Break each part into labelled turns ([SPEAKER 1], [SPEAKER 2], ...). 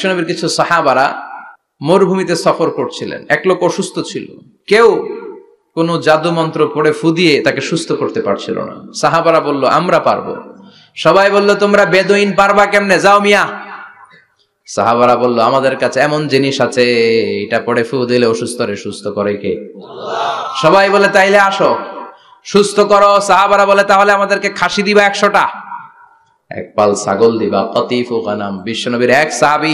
[SPEAKER 1] বিশ্বনবীর কিছু সাহাবারা মরুভূমিতে সফর করছিলেন। এক লোক অসুস্থ ছিল, কেউ কোনো জাদু মন্ত্র পড়ে ফু দিয়ে তাকে সুস্থ করতে পারছিল না। সাহাবারা বলল, আমরা পারবো। সবাই বলল, তোমরা বেদুইন পারবা কেমনে, যাও মিয়া। সাহাবারা বলল, আমাদের কাছে এমন জিনিস আছে, এটা পড়ে ফু দিলে অসুস্থরে সুস্থ করে কে? সবাই বলে, তাইলে আসো সুস্থ করো। সাহাবারা বলে, তাহলে আমাদেরকে খাসি দিবা 100টা, এক পাল ছাগল দিবা। কতিফু গানাম। বিশ্বনবীর এক সাহাবী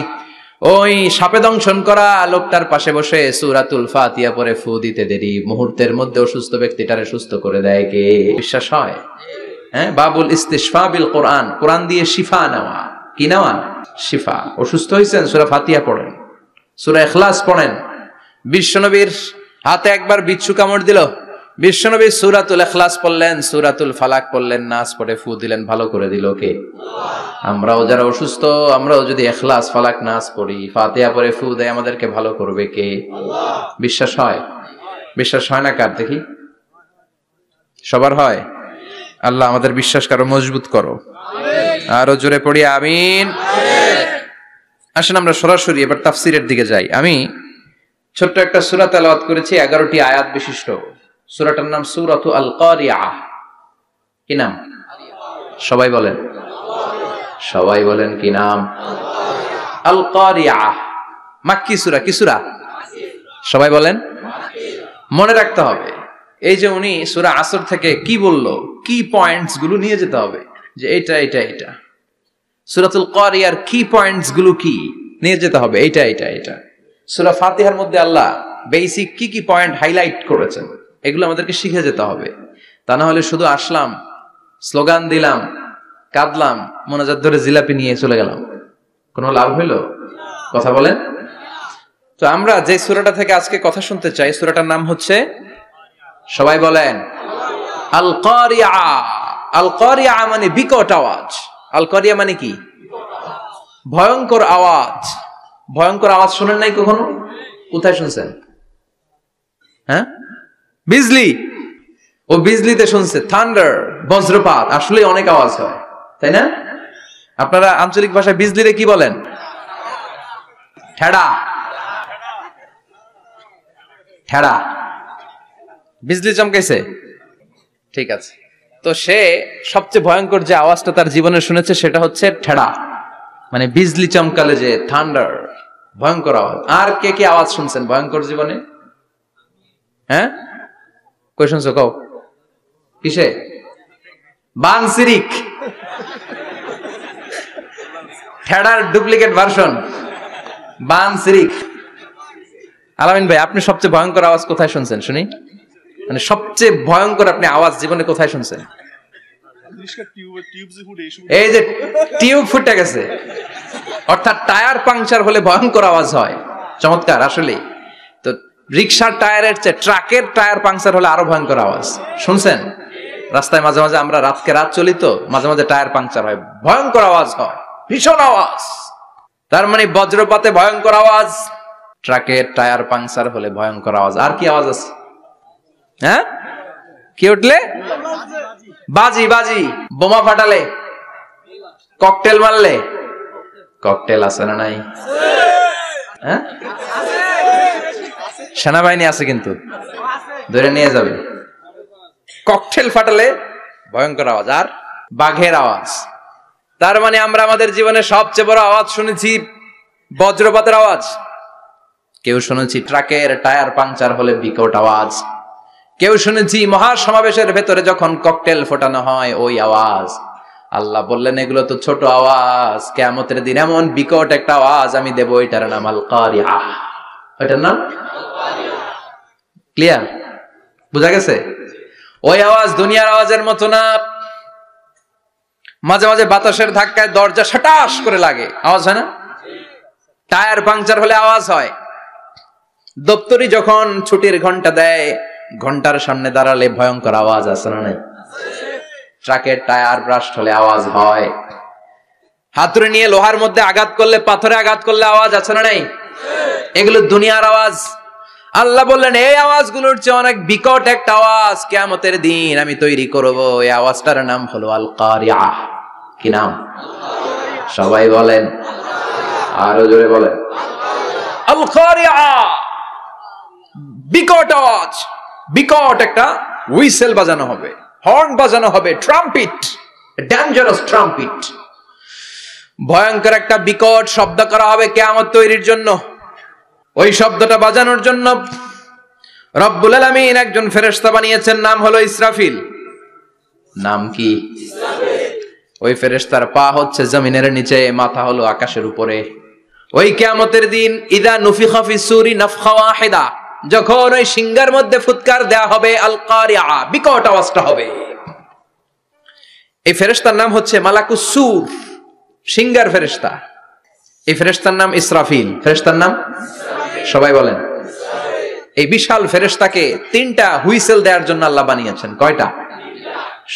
[SPEAKER 1] ওই সাপে দংশন করা লোকটার পাশে বসে সূরাতুল ফাতিহা পড়ে ফু দিতে দেরি মুহূর্তের মধ্যে অসুস্থ ব্যক্তিটারে সুস্থ করে দেয় কে? বিশ্বাস হয়? হ্যাঁ, বাবুল ইস্তিশফা বিল কোরআন, কোরআন দিয়ে শিফা নেওয়া। কি নেওয়া? শিফা। অসুস্থ হয়েছেন, সূরা ফাতিহা পড়েন, সূরা ইখলাস পড়েন। বিশ্বনবীর হাতে একবার বিচ্ছু কামড় দিল, বিশ্বনবী সূরাতুল ইখলাস পড়লেন, সূরাতুল ফালাক পড়লেন, নাস পড়ে ফু দিলেন, ভালো করে দিল কে? আমরাও যারা অসুস্থ, আমরাও যদি ইখলাস ফালাক নাস পড়ি, ফাতিহা পড়ে ফু দেয়, আমাদেরকে ভালো করবে কে? বিশ্বাস হয়? বিশ্বাস হয় না কার? দেখি সবার হয়? আল্লাহ আমাদের বিশ্বাস কারো মজবুত করো। আরো জোরে পড়ি আমিন। আসেন আমরা সরাসরি এবার তাফসিরের দিকে যাই। আমি ছোট্ট একটা সূরা তেলাওয়াত করেছি, 11টি আয়াত বিশিষ্ট। সূরাটার নাম সূরাতু আল কারিআহ। কি নাম? সবাই বলেন, সবাই বলেন কি নাম? আল কারিআহ। মাক্কি সূরা। কি সূরা? সবাই বলেন। মনে রাখতে হবে, এই যে উনি সূরা আসর থেকে কি বললো, কি পয়েন্টস গুলো নিয়ে যেতে হবে, যে এটা এটা এটা। সূরাতুল কারিয়ার কি পয়েন্টস গুলো কি নিয়ে যেতে হবে, এটা এটা এটা। সূরা ফাতিহার মধ্যে আল্লাহ বেসিক কি কি পয়েন্ট হাইলাইট করেছেন, এগুলো আমাদেরকে শিখে যেতে হবে। তা না হলে শুধু আসলাম, স্লোগান দিলাম, কাঁদলাম, মোনাজাত ধরে জিলাপি নিয়ে চলে গেলাম, কোনো লাভ হইল? কথা বলেন। তো আমরা যে সূরাটা থেকে আজকে কথা শুনতে চাই, সূরাটার নাম হচ্ছে, সবাই বলেন, আল কারিআহ। আল কারিআহ মানে বিকট আওয়াজ। আল কারিআহ মানে কি? ভয়ঙ্কর আওয়াজ। ভয়ঙ্কর আওয়াজ শুনেন নাই কখনো? কোথায় শুনছেন? হ্যাঁ, বিজলি। ও বিজলিতে শুনছে, থান্ডার, বজ্রপাত। আসলে অনেক আওয়াজ হয়, তাই না? আপনারা আঞ্চলিক ভাষায় বিজলিরে কি বলেন? ঠেড়া। ঠেড়া। বিজলি চমকাইছে, ঠিক আছে। তো সে সবচেয়ে ভয়ঙ্কর যে আওয়াজটা তার জীবনে শুনেছে সেটা হচ্ছে ঠেড়া, মানে বিজলি চমকালে যে থান্ডার, ভয়ঙ্কর আওয়াজ। আর কে কে আওয়াজ শুনছেন ভয়ঙ্কর জীবনে? হ্যাঁ, কই শুনছো? কও। কিসে? বানসিরিক। ঠেড়ার ডুপ্লিকেট ভার্সন বানসিরিক। আলামিন ভাই, আপনি সবচেয়ে ভয়ঙ্কর আওয়াজ কোথায় শুনছেন শুনি? মানে সবচেয়ে ভয়ঙ্কর আপনি আওয়াজ জীবনে কোথায় শুনছেন? এই যে টিউব ফুটে গেছে, অর্থাৎ টায়ার পাংচার হলে ভয়ঙ্কর আওয়াজ হয়। চমৎকার। আসলে তো রিকশার টায়ারের চেয়ে ট্রাকের টায়ার পাংচার হলে আরো ভয়ঙ্কর আওয়াজ। শুনছেন? রাস্তায় মাঝে মাঝে আমরা রাত চলি, তো মাঝে মাঝে টায়ার পাংচার হয়, ভয়ঙ্কর আওয়াজ হয়, ভীষণ আওয়াজ। তার মানে বজ্রপাতে ভয়ঙ্কর আওয়াজ, ট্রাকের টায়ার পাংচার হলে ভয়ঙ্কর আওয়াজ। আর কি আওয়াজ আছে? হ্যাঁ, কি উঠলে? বাজি। বাজি। বোমা ফাটালে, ককটেল মারলে। ককটেল আছে না নাই? হ্যাঁ, সেনাবাহিনী আছে, কিন্তু ধরে নিয়ে যাবে। ককটেল ফাটালে ভয়ঙ্কর আওয়াজ। আর বাঘের আওয়াজ। তার মানে আমরা আমাদের জীবনে সবচেয়ে বড় আওয়াজ শুনেছি বজ্রপাতের আওয়াজ। কেউ শুনেছি ট্রাকের টায়ার পাংচার হলে বিকট আওয়াজ। কেউ শুনেছি মহাসমাবেশের ভেতরে যখন ককটেল ফোটানো হয় ওই আওয়াজ। আল্লাহ বললেন, এগুলো তো ছোট আওয়াজ, কিয়ামতের দিন এমন বিকট একটা আওয়াজ আমি দেব, এটার নাম আল কারিআহ। এটার নাম ক্লিয়ার? বুঝা গেছে? ওই আওয়াজ দুনিয়ার আওয়াজের মতো না। মাঝে মাঝে বাতাসের ধাক্কায় দরজা সাটাস করে লাগে, আওয়াজ হয় না? টায়ার পাংচার হলে আওয়াজ হয়। দপ্তরি যখন ছুটির ঘন্টা দেয়, ঘন্টার সামনে দাঁড়ালে ভয়ঙ্কর আওয়াজ আছে না নাই? ট্রাকের টায়ার ব্রাস্ট হলে আওয়াজ হয়। হাতুড়ি নিয়ে লোহার মধ্যে আঘাত করলে, পাথরে আঘাত করলে আওয়াজ আছে না নাই? এগুলো দুনিয়ার আওয়াজ। আল্লাহ বললেন, এই আওয়াজগুলোর চেয়ে অনেক বিকট একটা আওয়াজ কিয়ামতের দিন আমি তৈরি করব। এই আওয়াজটার নাম হলো আল কারিআহ। কি নাম? সবাই বলেন। আরো জোরে বলেন, আল কারিআ। বিকট আওয়াজ, বিকট একটা হুইসেল বাজানো হবে, হর্ন বাজানো হবে, ট্রাম্পিট, ডেঞ্জারাস ট্রাম্পিট। ভয়ঙ্কর একটা বিকট শব্দ করা হবে কিয়ামত তৈরির জন্য। ওই শব্দটা বাজানোর জন্য রব্বুল আলামিন একজন ফেরেশতা বানিয়েছেন, নাম হলো ইসরাফিল। নাম কি? ওই ফেরেশতার পা হচ্ছে জমিনের নিচে, মাথা হলো আকাশের উপরে। ওই কিয়ামতের দিন ইদা নুফিখা ফিস সূরি নাফখা ওয়াহিদা, যখন ওই সিংহার মধ্যে ফুৎকার দেয়া হবে, আল কারিআ, বিকট আওয়াজটা হবে। এই ফেরেশতার নাম হচ্ছে মালাকুস সূর, সিংহার ফেরেশতা। এই ফেরেশতার নাম ইসরাফিল। ফেরেশতার নাম সবাই বলেন। এই বিশাল ফেরেশতাকে তিনটা হুইসেল দেওয়ার জন্য আল্লাহ বানিয়েছেন। কয়টা?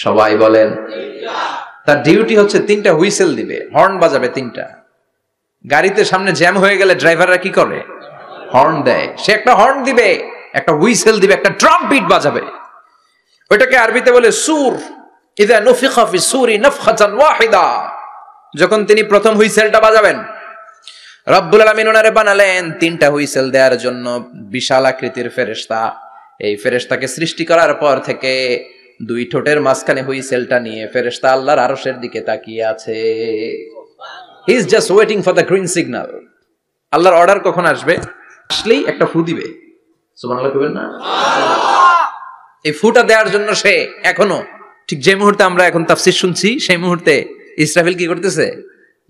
[SPEAKER 1] সবাই বলেন। তার ডিউটি হচ্ছে তিনটা হুইসেল দিবে, হর্ন বাজাবে তিনটা। গাড়িতে সামনে জ্যাম হয়ে গেলে ড্রাইভাররা কি করে? হর্ন দেয়। সে একটা হর্ন দিবে, একটা হুইসেল দিবে, একটা ট্রাম্পিট বাজাবে। ওইটাকে আরবিতে বলে সুর। ইযা নুফিখা ফিস সূরি নাফখাতান ওয়াহিদা, যখন তিনি প্রথম হুইসেলটা বাজাবেন, রব্বুল আলামিন ওনারে বানালেন তিনটা হুইসেল দেওয়ার জন্য। বিশাল আকৃতির ফেরেশতা। এই ফেরেশতাকে সৃষ্টি করার পর থেকে দুই ঠোঁটের মাঝখানে হুইসেলটা নিয়ে ফেরেশতা আল্লাহর আরশের দিকে তাকিয়ে আছে। He is just waiting for the green signal. আল্লাহর অর্ডার কখন আসবে, আসলেই একটা ফু দিবে। সুবহানাল্লাহ কইবেন না? এই ফুটা দেওয়ার জন্য সে এখনো, ঠিক যে মুহূর্তে আমরা এখন তাফসীর শুনছি, সেই মুহূর্তে ইসরাফিল কি করতেছে?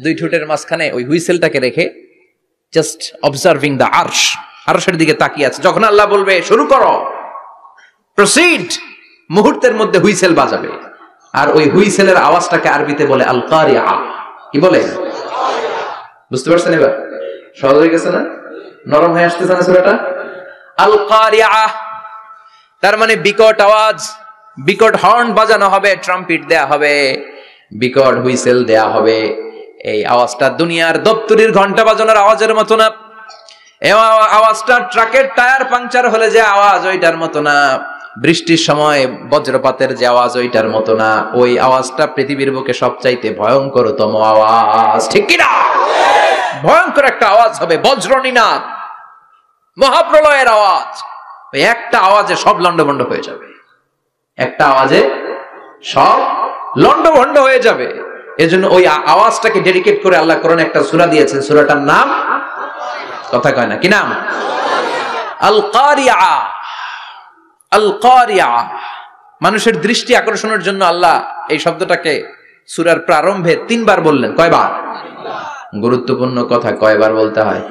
[SPEAKER 1] দুই ঠোঁটের মাঝখানে ওই হুইসেলটাকে রেখে জাস্ট অবজার্ভিং দ্য আরশ, আরশের দিকে তাকিয়ে আছে। যখন আল্লাহ বলবে শুরু করো, প্রসিড, মুহূর্তের মধ্যে হুইসেল বাজাবে। আর ওই হুইসেলের আওয়াজটাকে আরবিতে বলে আল কারিআ। কি বলে? বুঝতে পারছেন এবার? সহজ হয়ে গেছে না? নরম হয়ে আসতেছে না সূরাটা? আল কারিআ তার মানে বিকট আওয়াজ, বিকট হর্ন বাজানো হবে, ট্রাম্পিট দেয়া হবে, বিকট হুইসেল দেয়া হবে। এই আওয়াজটা দুনিয়ার দপ্তরির ঘন্টা বাজানোর আওয়াজের মতো না। এই আওয়াজটা ট্রাকের টায়ার পাংচার হলে যে আওয়াজ, ওইটার মতো না। বৃষ্টির সময় বজ্রপাতের যে আওয়াজ, ওইটার মতো না। ওই আওয়াজটা পৃথিবীর বুকে সবচাইতে ভয়ঙ্করতম আওয়াজ। ঠিক কিনা? ভয়ঙ্কর একটা আওয়াজ হবে, বজ্রনিনাদ, মহাপ্রলয়ের আওয়াজ। ওই একটা আওয়াজে সব লন্ডভন্ড হয়ে যাবে। একটা আওয়াজে সব লন্ডভন্ড হয়ে যাবে। এজন্য ওই আওয়াজটাকে ডেডিকেট করে আল্লাহ কোরআনে একটা সূরা দিয়েছেন। সূরাটার নাম, কথা কয় না, কি নাম? আল কারিআ। আল কারিআ। মানুষের দৃষ্টি আকর্ষণের জন্য আল্লাহ এই শব্দটাকে সূরার প্রারম্ভে 3 বার বললেন। কয়বার? গুরুত্বপূর্ণ কথা কয়বার বলতে হয়?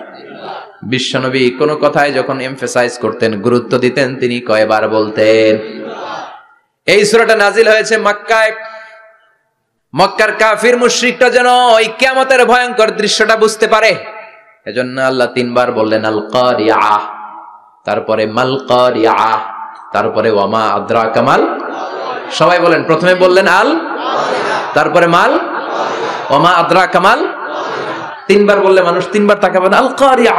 [SPEAKER 1] বিশ্বনবী কোন কথায় যখন এমফাসাইজ করতেন, গুরুত্ব দিতেন, তিনি কয়বার বলতেন? এই সূরাটা নাজিল হয়েছে মক্কায়। মক্কার কাফির মুশরিকরা যেন ওই কিয়ামতের ভয়ঙ্কর দৃশ্যটা বুঝতে পারে, এজন্য আল্লাহ 3 বার বললেন আল কারিআ, তারপরে মাল কারিআ, তারপরে ওয়ামা আদরাকা মাল। সবাই বলেন। প্রথমে বললেন আল, তারপরে মাল, ওয়ামা আদরাকা মাল। 3 বার বললে মানুষ 3 বার তাকাবে না। আল কারিআ,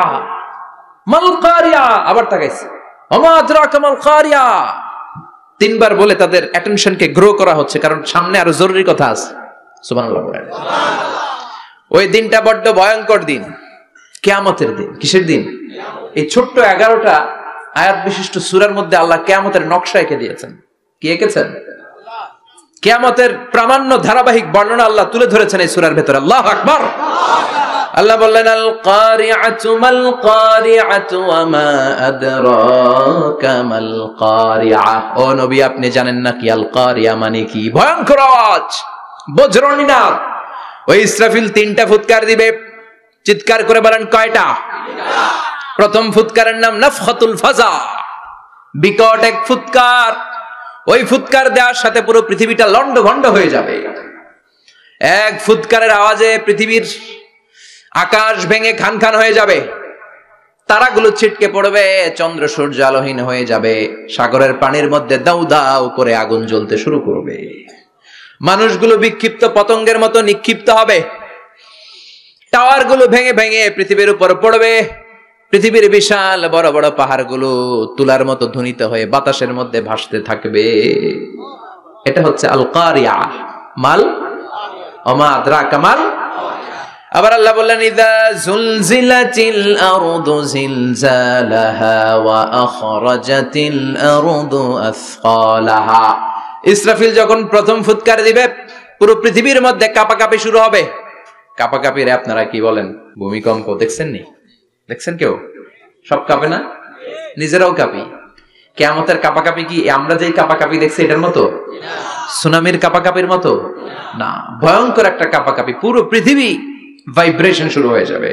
[SPEAKER 1] মাল কারিআ, আবার তাকাইছে, ওয়ামা আদরাকা মাল কারিআ। 3 বার বলে তাদের অ্যাটেনশনকে গ্রো করা হচ্ছে, কারণ সামনে আরো জরুরি কথা আছে। সুবহানাল্লাহ বলেন। ওই দিনটা বড্ড ভয়ঙ্কর দিন, কিয়ামতের দিন। কিসের দিন? এই ছোট্ট 11টা আয়াত বিশিষ্ট সূরার মধ্যে আল্লাহ কিয়ামতের নকশা এঁকে দিয়েছেন। কি এঁকেছেন? কিয়ামতের প্রামাণ্য ধারাবাহিক বর্ণনা আল্লাহ তুলে ধরেছেন এই সূরার ভেতরে। আল্লাহু আকবার। আল্লাহ বললেন আল কারিআতু মাল কারিআতু ওয়া মা আদরাকা মাল কারিআ। ও নবী, আপনি জানেন না কি আল কারিআ মানে কি? ভয়ঙ্কর আওয়াজ, বজ্রনিনাদ। ওই ইসরাফিল 3টা ফুৎকার দিবে। চিৎকার করে বলেন কয়টা? 3টা। প্রথম ফুৎকারের নাম নাফখাতুল ফাজা, বিকট এক ফুৎকার। ওই ফুৎকার দেওয়ার সাথে পুরো পৃথিবীটা লন্ডভন্ড হয়ে যাবে। এক ফুৎকারের আওয়াজে পৃথিবীর আকাশ ভেঙে খান খান হয়ে যাবে, তারাগুলো ছিটকে পড়বে, চন্দ্র সূর্য আলোহীন হয়ে যাবে, সাগরের পানির মধ্যে দাউ দাউ করে আগুন জ্বলতে শুরু করবে, মানুষগুলো বিক্ষিপ্ত পতঙ্গের মতো নিক্ষিপ্ত হবে, টাওয়ারগুলো ভেঙে ভেঙে পৃথিবীর উপর পড়বে, পৃথিবীর বিশাল বড় বড় পাহাড়গুলো তুলার মতো ধ্বনিত হয়ে বাতাসের মধ্যে ভাসতে থাকবে। এটা হচ্ছে আল কারিআ। মাল ওমা আদরাকা মাল। আবার আল্লাহ বললেন ইযা যুলজিলাতিল আরদু জিলজালাহা ওয়া আখরাজাতিল আরদু আসকালাহা। ইসরাফিল যখন প্রথম ফুৎকার দিবে পুরো পৃথিবীর মধ্যে কাঁপাকাঁপি শুরু হবে। কাঁপাকাঁপিরে আপনারা কি বলেন? ভূমিকম্প দেখছেন নি? দেখছেন কেউ? সব কাঁপে না? নিজেরাও কাঁপি। কিয়ামতের কাঁপাকাঁপি কি আমরা যে কাঁপাকাঁপি দেখছি এটার মতো? সুনামির কাঁপাকাঁপির মতো না, ভয়ঙ্কর একটা কাঁপাকাঁপি। পুরো পৃথিবী ভাইব্রেশন শুরু হয়ে যাবে,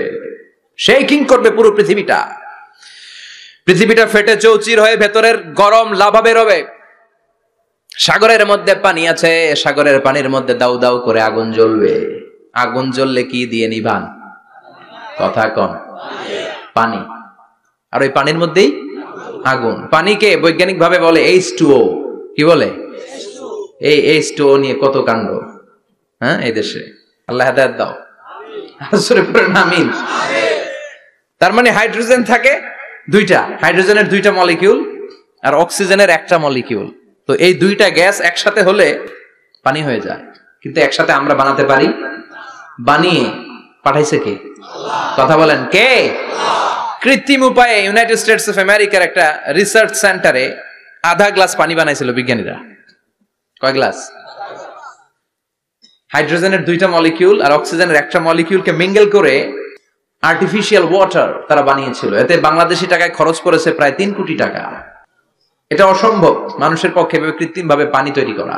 [SPEAKER 1] শেকিং করবে পুরো পৃথিবীটা। পৃথিবীটা ফেটে চৌচির হয়ে ভেতরের গরম লাভা বের হবে। সাগরের মধ্যে পানি আছে, সাগরের পানির মধ্যে দাউ দাউ করে আগুন জ্বলবে। আগুন জ্বললে কি দিয়ে নিভান? কথা কম, পানি। আর ওই পানির মধ্যেই আগুন। পানিকে বৈজ্ঞানিক ভাবে বলে H2O। কি বলে? এই H2O নিয়ে কত কাণ্ড, হ্যাঁ, এই দেশে। আল্লাহ হেদায়েত দাও। আমিন। তার মানে হাইড্রোজেন থাকে দুইটা, হাইড্রোজেনের দুইটা মলিকিউল আর অক্সিজেনের একটা মলিকিউল। তো এই দুইটা গ্যাস একসাথে হলে পানি হয়ে যায়। কিন্তু একসাথে আমরা বানাতে পারি? বানিয়ে পাঠাইছে কে? কথা বলেন, কে? কৃত্রিম উপায়ে ইউনাইটেড স্টেটস অফ আমেরিকার একটা রিসার্চ সেন্টারে আধা গ্লাস পানি বানাইছিল বিজ্ঞানীরা। কয় গ্লাস? হাইড্রোজেনের দুইটা মলিকিউল আর অক্সিজেনের একটা মলিকিউলকে মিঙ্গেল করে আর্টিফিশিয়াল ওয়াটার তারা বানিয়েছিল। এতে বাংলাদেশি টাকায় খরচ করেছে প্রায় 3 কোটি টাকা। এটা অসম্ভব মানুষের পক্ষে কৃত্রিম ভাবে পানি তৈরি করা।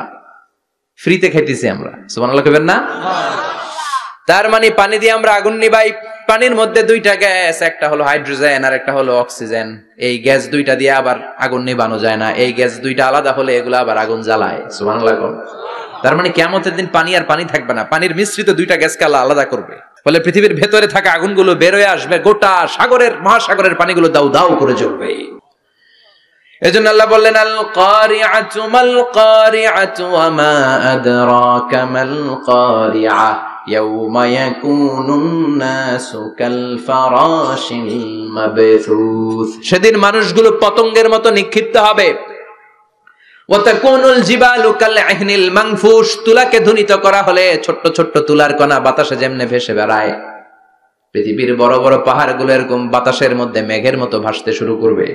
[SPEAKER 1] ফ্রিতে খাইতেছি আমরা, সুবহানাল্লাহ কইবেন না? তার মানে পানি দিয়ে আমরা আগুন নিভাই। পানির মধ্যে দুইটা গ্যাস, একটা হলো হাইড্রোজেন আর একটা হলো অক্সিজেন। এই গ্যাস দুইটা দিয়ে আবার আগুন নিভানো যায় না। এই গ্যাস দুইটা আলাদা হলে এগুলো আবার আগুন জ্বালায়। সুবহানাল্লাহ। তার মানে কিয়ামতের দিন পানি আর পানি থাকবে না, পানির মিশ্রিত দুইটা গ্যাসকে আল্লাহ আলাদা করবে। ফলে পৃথিবীর ভেতরে থাকা আগুনগুলো বের হয়ে আসবে, গোটা সাগরের মহাসাগরের পানিগুলো দাউ দাউ করে জ্বলবে। এজন্য আল্লাহ বললেন আল কারিআতু মাল কারিআতু ওয়া মা আদরাকা মাল কারিআ ইয়াউমা ইয়াকুনুন নাসু কাল ফারাশিল মাবথুস। সেদিন মানুষগুলো পতঙ্গের মতো নিক্ষিপ্ত হবে। ওয়া তাকুনুল জিবালু কাল ইহনিল মানফুশ। তুলাকে ধ্বনিত করা হলে ছোট্ট ছোট্ট তুলার কণা বাতাসে যেমনে ভেসে বেড়ায়, পৃথিবীর বড় বড় পাহাড়গুলো এরকম বাতাসের মধ্যে মেঘের মতো ভাসতে শুরু করবে।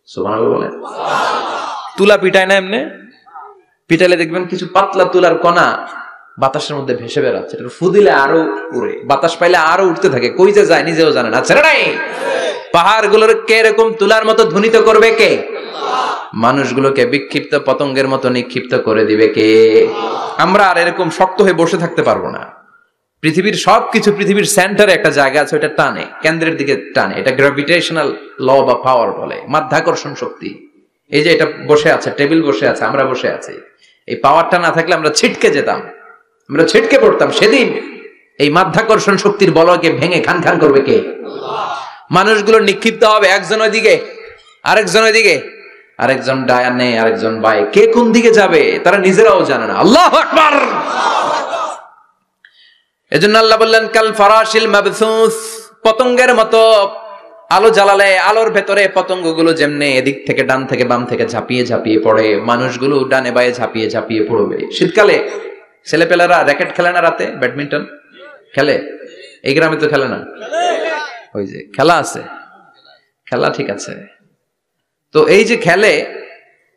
[SPEAKER 1] সুবহানাল্লাহ বলেন। তুলা পিটায় না এমনে? পিটাইলে দেখবেন কিছু পাতলা তুলার কণা বাতাসের মধ্যে ভেসে বেড়াচ্ছে। এটা ফু দিলে আরো উড়ে, বাতাস পাইলে আরো উঠতে থাকে, কই যে যায় নিজেও জানে না। ছেড়ে নাই। পাহাড়গুলোকে এরকম তুলার মতো ধ্বনিত করবে কে? মানুষগুলোকে বিক্ষিপ্ত পতঙ্গের মতো নিক্ষিপ্ত করে দিবে কে? আমরা আর এরকম শক্ত হয়ে বসে থাকতে পারবো না। পৃথিবীর সবকিছু, পৃথিবীর সেন্টারে একটা জায়গা আছে, ওটা টানে, কেন্দ্রের দিকে টানে। এটা গ্র্যাভিটেশনাল ল বা পাওয়ার বলে, মাধ্যাকর্ষণ শক্তি। এই যে এটা বসে আছে, টেবিল বসে আছে, আমরা বসে আছি, এই পাওয়ারটা না থাকলে আমরা ছিটকে যেতাম, আমরা ছিটকে পড়তাম। সেদিন এই মাধ্যাকর্ষণ শক্তির বলকে ভেঙে খান খান করবে কে? মানুষগুলো নিক্ষিপ্ত হবে, একজন ওইদিকে, আরেকজন ওইদিকে, আরেকজন ডায়ানে, আরেকজন বায়ে। কে কোন দিকে যাবে তারা নিজেরাও জানে না। আল্লাহু আকবার। এজন্য আল্লাহ বললেন কাল ফারাশিল মাবথুস। পতঙ্গের মতো আলো জ্বালালে আলোর ভেতরে পতঙ্গগুলো যেমনে এদিক থেকে ডান থেকে বাম থেকে ঝাঁপিয়ে ঝাঁপিয়ে পড়ে, মানুষগুলো ডানে বায়ে ঝাঁপিয়ে ঝাঁপিয়ে পড়বে। শীতকালে ছেলেপেলেরা র্যাকেট খেলে না, রাতে ব্যাডমিন্টন খেলে। এই গ্রামে তো খেলে না, ওই যে খেলা আছে, খেলা ঠিক আছে। তো এই যে খেলে,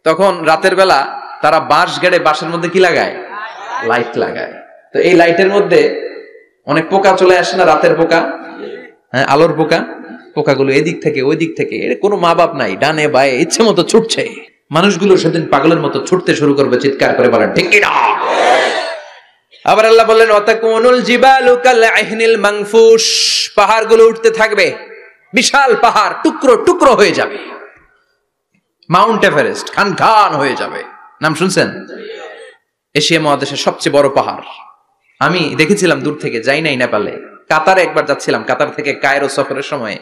[SPEAKER 1] তখন রাতের বেলা তারা বাঁশ গেড়ে, বাঁশের মধ্যে কি লাগায়? লাইট লাগায়। তো এই লাইটের মধ্যে অনেক পোকা চলে আসে না, রাতের পোকা, হ্যাঁ, আলোর পোকা। পোকাগুলো এদিক থেকে ওই দিক থেকে, এর কোনো মা বাপ নাই, ডানে বায়ে ইচ্ছে মতো ছুটছে। মানুষগুলো সেদিন পাগলের মতো ছুটতে শুরু করবে, চিৎকার করে বলেন ঠিক কি না? আবার আল্লাহ বললেন ওয়াতাকুনুল জিবালু কাল ইহনিল মানফুশ। পাহাড়গুলো উঠতে থাকবে, বিশাল পাহাড় টুকরো টুকরো হয়ে যাবে। মাউন্ট এভারেস্ট খান খান হয়ে যাবে। নাম শুনছেন? এশিয়া মহাদেশের সবচেয়ে বড় পাহাড়। আমি দেখেছিলাম দূর থেকে, যাই নাই নেপালে। কাতারে একবার যাচ্ছিলাম, কাতার থেকে কায়রো সফরের সময়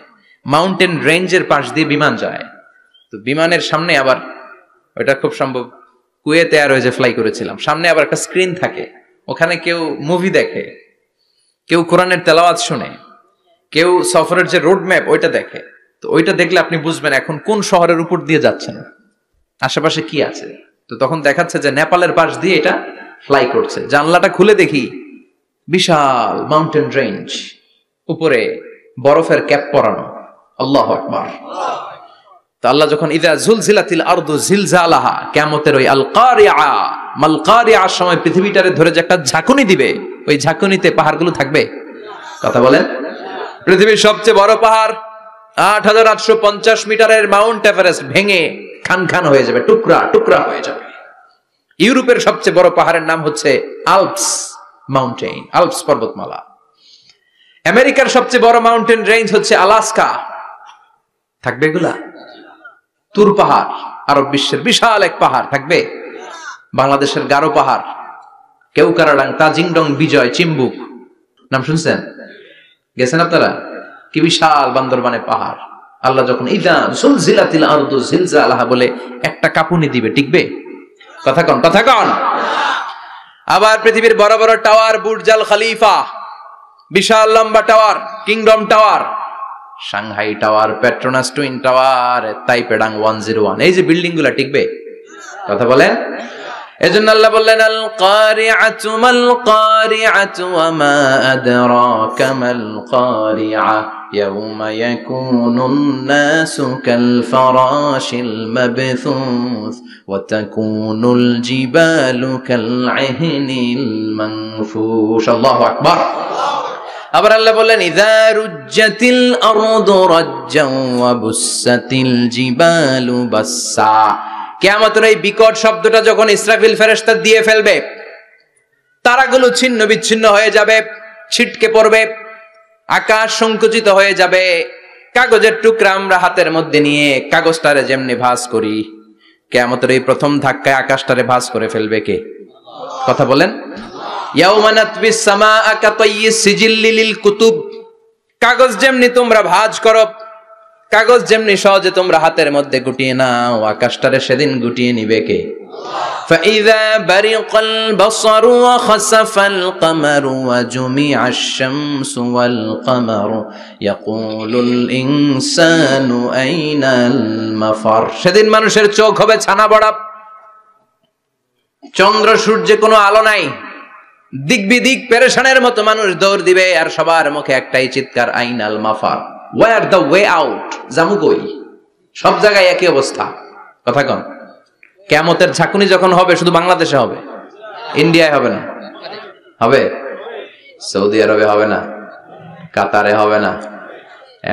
[SPEAKER 1] মাউন্টেন রেঞ্জের পাশ দিয়ে বিমান যায়। তো বিমানের সামনে আবার, ওইটা খুব সম্ভব কুয়েতে এয়ারওয়েজে ফ্লাই করেছিলাম, সামনে আবার একটা স্ক্রিন থাকে। ওখানে কেউ মুভি দেখে, কেউ কোরআনের তেলাওয়াত শুনে, কেউ সফরের যে রোড ম্যাপ ওইটা দেখে। তো ওইটা দেখলে আপনি বুঝবেন এখন কোন শহরের উপর দিয়ে যাচ্ছেন, আশেপাশে কি আছে। তো তখন দেখাচ্ছে যে নেপালের পাশ দিয়ে এটা ফ্লাই করছে। জানলাটা খুলে দেখি বিশাল মাউন্টেন রেঞ্জ, উপরে বরফের ক্যাপ পরানো। আল্লাহু আকবার। তো আল্লাহ যখন ইযা জুলজিলাতিল আরদু জিলজালাহা, কিয়ামতের ওই আল কারিআ মাল কারিআর সময় পৃথিবীটারে ধরে যে একটা ঝাঁকুনি দিবে, ওই ঝাঁকুনিতে পাহাড়গুলো থাকবে। কথা বলেন। পৃথিবীর সবচেয়ে বড় পাহাড় ৮৮৫০ মিটারের মাউন্ট এভারেস্ট ভেঙে খান খান হয়ে যাবে, টুকরা টুকরা হয়ে যাবে। ইউরোপের সবচেয়ে বড় পাহাড়ের নাম হচ্ছে আল্পস মাউন্টেন, আল্পস পর্বতমালা। আমেরিকার সবচেয়ে বড় মাউন্টেন রেঞ্জ হচ্ছে আলাস্কা, থাকবে এগুলা? তুর পাহাড় আরব বিশ্বের বিশাল এক পাহাড় থাকবে। বাংলাদেশের গারো পাহাড়, কেউকারাডাং, তাজিংডং, বিজয়, চিম্বুক, নাম শুনছেন? গেছেন আপনারা? কি বিশাল বান্দরবানে পাহাড়। আল্লাহ যখন ইযা জুলজিলাতিল আরদু জিলজালাহা বলে একটা কাঁপুনি দিবে, টিকবে? কথা কন, কথা কন। আবার পৃথিবীর বড় বড় টাওয়ার, বুর্জ আল খলিফা, বিশাল লম্বা tower, kingdom tower, Shanghai tower, Petronas twin tower, Taipei 101, এই যে বিল্ডিং গুলা টিকবে? কথা বলেন। এজন্য আল্লাহ বললেন আল কারিআতু মাল কারিআতু ওয়া মা আদরাকা মাল কারিআ ইয়াউমা ইয়াকুনুন নাসু কাল ফারাশিল মাবথুস ওয়া তাকুনুল জিবালু কাল ইহনিল মানফুশ। আল্লাহু আকবার। আবার আল্লাহ বললেন ইযা রুজ্জাতিল আরদু রাজ্জান ওয়া বুসাতিল জিবালু বাসসা। কিয়ামতের এই বিকট শব্দটা যখন ইসরাফিল ফেরেশতা দিয়ে ফেলবে, তারাগুলো ছিন্ন বিচ্ছিন্ন হয়ে যাবে, ছিটকে পড়বে, আকাশ সংকুচিত হয়ে যাবে। কাগজের টুকরা আমরা হাতের মধ্যে নিয়ে কাগজটারে যেমনি ভাঁজ করি, কিয়ামতের এই প্রথম ধাক্কায় আকাশটারে ভাঁজ করে ফেলবে কে? কথা বলেন। ইয়াউমা নাতবিস সামাআ কাতাইয়িস সিজিল্লি লিল কুতুব। কাগজ যেমনি তোমরা ভাঁজ করো, কাগজ যেমনি সহজে তোমরা হাতের মধ্যে গুটিয়ে নাও, আকাশটারে সেদিন গুটিয়ে নিবে কে? ফাইযা বারিকাল বাসারু ওয়া খাসাফাল কামারু ওয়া জুমিআশ শামসু ওয়াল কামারু ইয়াকুলুল ইনসানু আইনাল মাফার। সেদিন মানুষের চোখ হবে ছানা বড়া, চন্দ্র সূর্যে কোনো আলো নাই, দিক বিদিক পেরেশানের মতো মানুষ দৌড় দিবে, আর সবার মুখে একটাই চিৎকার, আইনাল মাফার, ওয়ার দ্য ওয়ে আউট, জামু কই? সব জায়গায় একই অবস্থা। কথা কন। কিয়ামতের ঝাঁকুনি যখন হবে শুধু বাংলাদেশে হবে, ইন্ডিয়ায় হবে না, হবে সৌদি আরবে হবে না, কাতারে হবে না,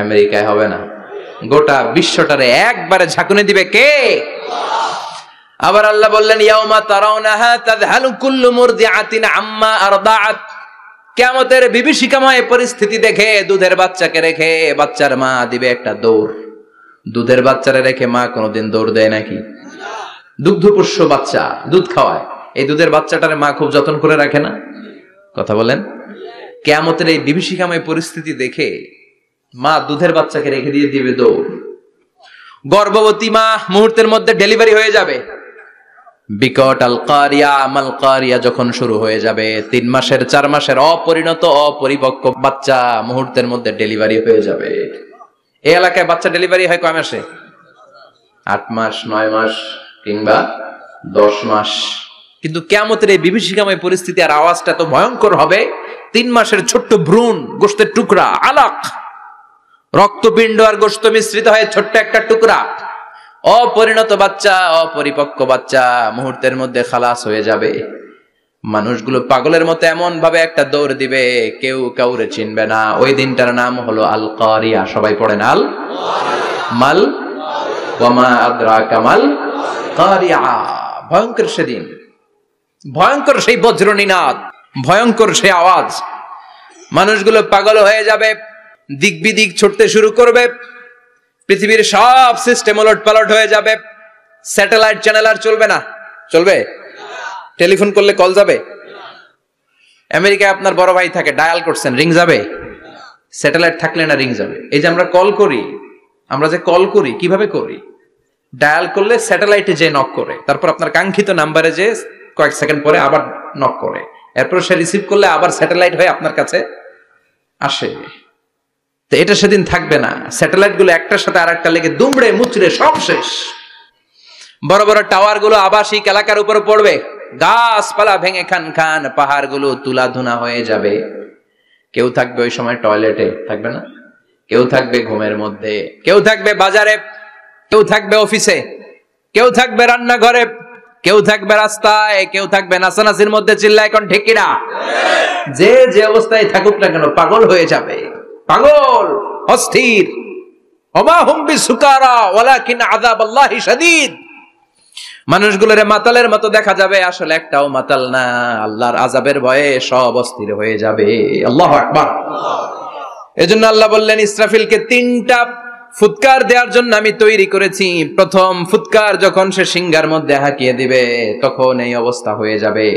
[SPEAKER 1] আমেরিকায় হবে না, গোটা বিশ্বটারে একবারে ঝাঁকুনি দিবে কে? আবার আল্লাহ বললেন ইয়াউমা তারাউনাহা তাযহালু কুল্লু মুরদিআতিন আম্মা আরদাআত। কিয়ামতের বিভীষিকাময় পরিস্থিতি দেখে দুধের বাচ্চাকে রেখে বাচ্চার মা দিবে একটা দৌড়। দুধের বাচ্চারে রেখে মা কোনোদিন দৌড় দেয় নাকি? দুগ্ধপোষ্য বাচ্চা, দুধ খাওয়ায়, এই দুধের বাচ্চাটারে মা খুব যত্ন করে রাখে না? কথা বলেন। কিয়ামতের এই বিভীষিকাময় পরিস্থিতি দেখে মা দুধের বাচ্চাকে রেখে দিয়ে দিবে দৌড়। গর্ভবতী মা মুহূর্তের মধ্যে ডেলিভারি হয়ে যাবে। বিকট আল কারিয়া মাল কারিয়া যখন শুরু হয়ে যাবে, 3 মাসের 4 মাসের অপরিণত অপরিপক্ক বাচ্চা মুহূর্তের মধ্যে ডেলিভারি হয়ে যাবে। এই এলাকায় বাচ্চা ডেলিভারি হয় কয় মাসে? 8 মাস, 9 মাস কিংবা 10 মাস। কিন্তু কিয়ামতের এই বিভীষিকাময় পরিস্থিতি আর আওয়াজটা তো ভয়ঙ্কর হবে। 3 মাসের ছোট্ট ভ্রূণ, গোশতের টুকরা, আলাক, রক্তপিণ্ড আর গোশত মিশ্রিত হয়ে ছোট্ট একটা টুকরা, অপরিণত বাচ্চা, অপরিপক্ক বাচ্চা মুহূর্তের মধ্যে খালাস হয়ে যাবে। মানুষগুলো পাগলের মতো এমন ভাবে একটা দৌড় দিবে, কেউ কাউরে চিনবে না। ওই দিনটার নাম হলো আল কারিয়া। সবাই পড়েন আল মাল ওয়া মা আদরাকা মাল কারিয়া। ভয়ঙ্কর সেদিন, ভয়ঙ্কর সেই বজ্রনিনাদ, ভয়ঙ্কর সেই আওয়াজ। মানুষগুলো পাগল হয়ে যাবে, দিক বিদিক ছুটতে শুরু করবে, পৃথিবীর সব সিস্টেম ওলট পালট হয়ে যাবে। স্যাটেলাইট চ্যানেল আর চলবে না। চলবে? টেলিফোন করলে কল যাবে? আমেরিকায় আপনার বড় ভাই থাকে, ডায়াল করছেন, রিং যাবে? স্যাটেলাইট থাকলে না রিং যাবে? এই যে আমরা কল করি, আমরা যে কল করি কিভাবে করি? ডায়াল করলে স্যাটেলাইটে যে নক করে, তারপর আপনার কাঙ্ক্ষিত নাম্বারে যে কয়েক সেকেন্ড পরে আবার নক করে, এরপর সে রিসিভ করলে আবার স্যাটেলাইট হয়ে আপনার কাছে আসে। তো এটা সেদিন থাকবে না। স্যাটেলাইট গুলো একটার সাথে আরেকটা লেগে দুমড়ে মুচড়ে সব শেষ। বড় বড় টাওয়ার গুলো আবাসিক এলাকার উপরে পড়বে, গাছপালা ভেঙে খান খান, পাহাড়গুলো তুলাধুনা হয়ে যাবে। কেউ থাকবে ওই সময় টয়লেটে, থাকবে না? কেউ থাকবে ঘুমের মধ্যে, কেউ থাকবে বাজারে, কেউ থাকবে অফিসে, কেউ থাকবে রান্নাঘরে, কেউ থাকবে রাস্তায়, কেউ থাকবে নাচানাচির মধ্যে। চিল্লা এখন ঠিক কিনা? যে যে অবস্থায় থাকুক না কেন পাগল হয়ে যাবে, পাগল, অস্থির। ওমা হুম বিসুকারা ওয়ালাকিন আযাবাল্লাহি শাদীদ। মানুষগুলোরে মাতালের মতো দেখা যাবে, আসলে একটাও মাতাল না। আল্লাহর আযাবের ভয়ে সব অস্থির হয়ে যাবে। আল্লাহু আকবার। এজন্য আল্লাহ বললেন ইসরাফিলকে 3টা ফুৎকার দেওয়ার জন্য আমি তৈরি করেছি। প্রথম ফুৎকার যখন সে সিংহার মধ্যে হাঁকিয়ে দিবে তখন এই অবস্থা হয়ে যাবে।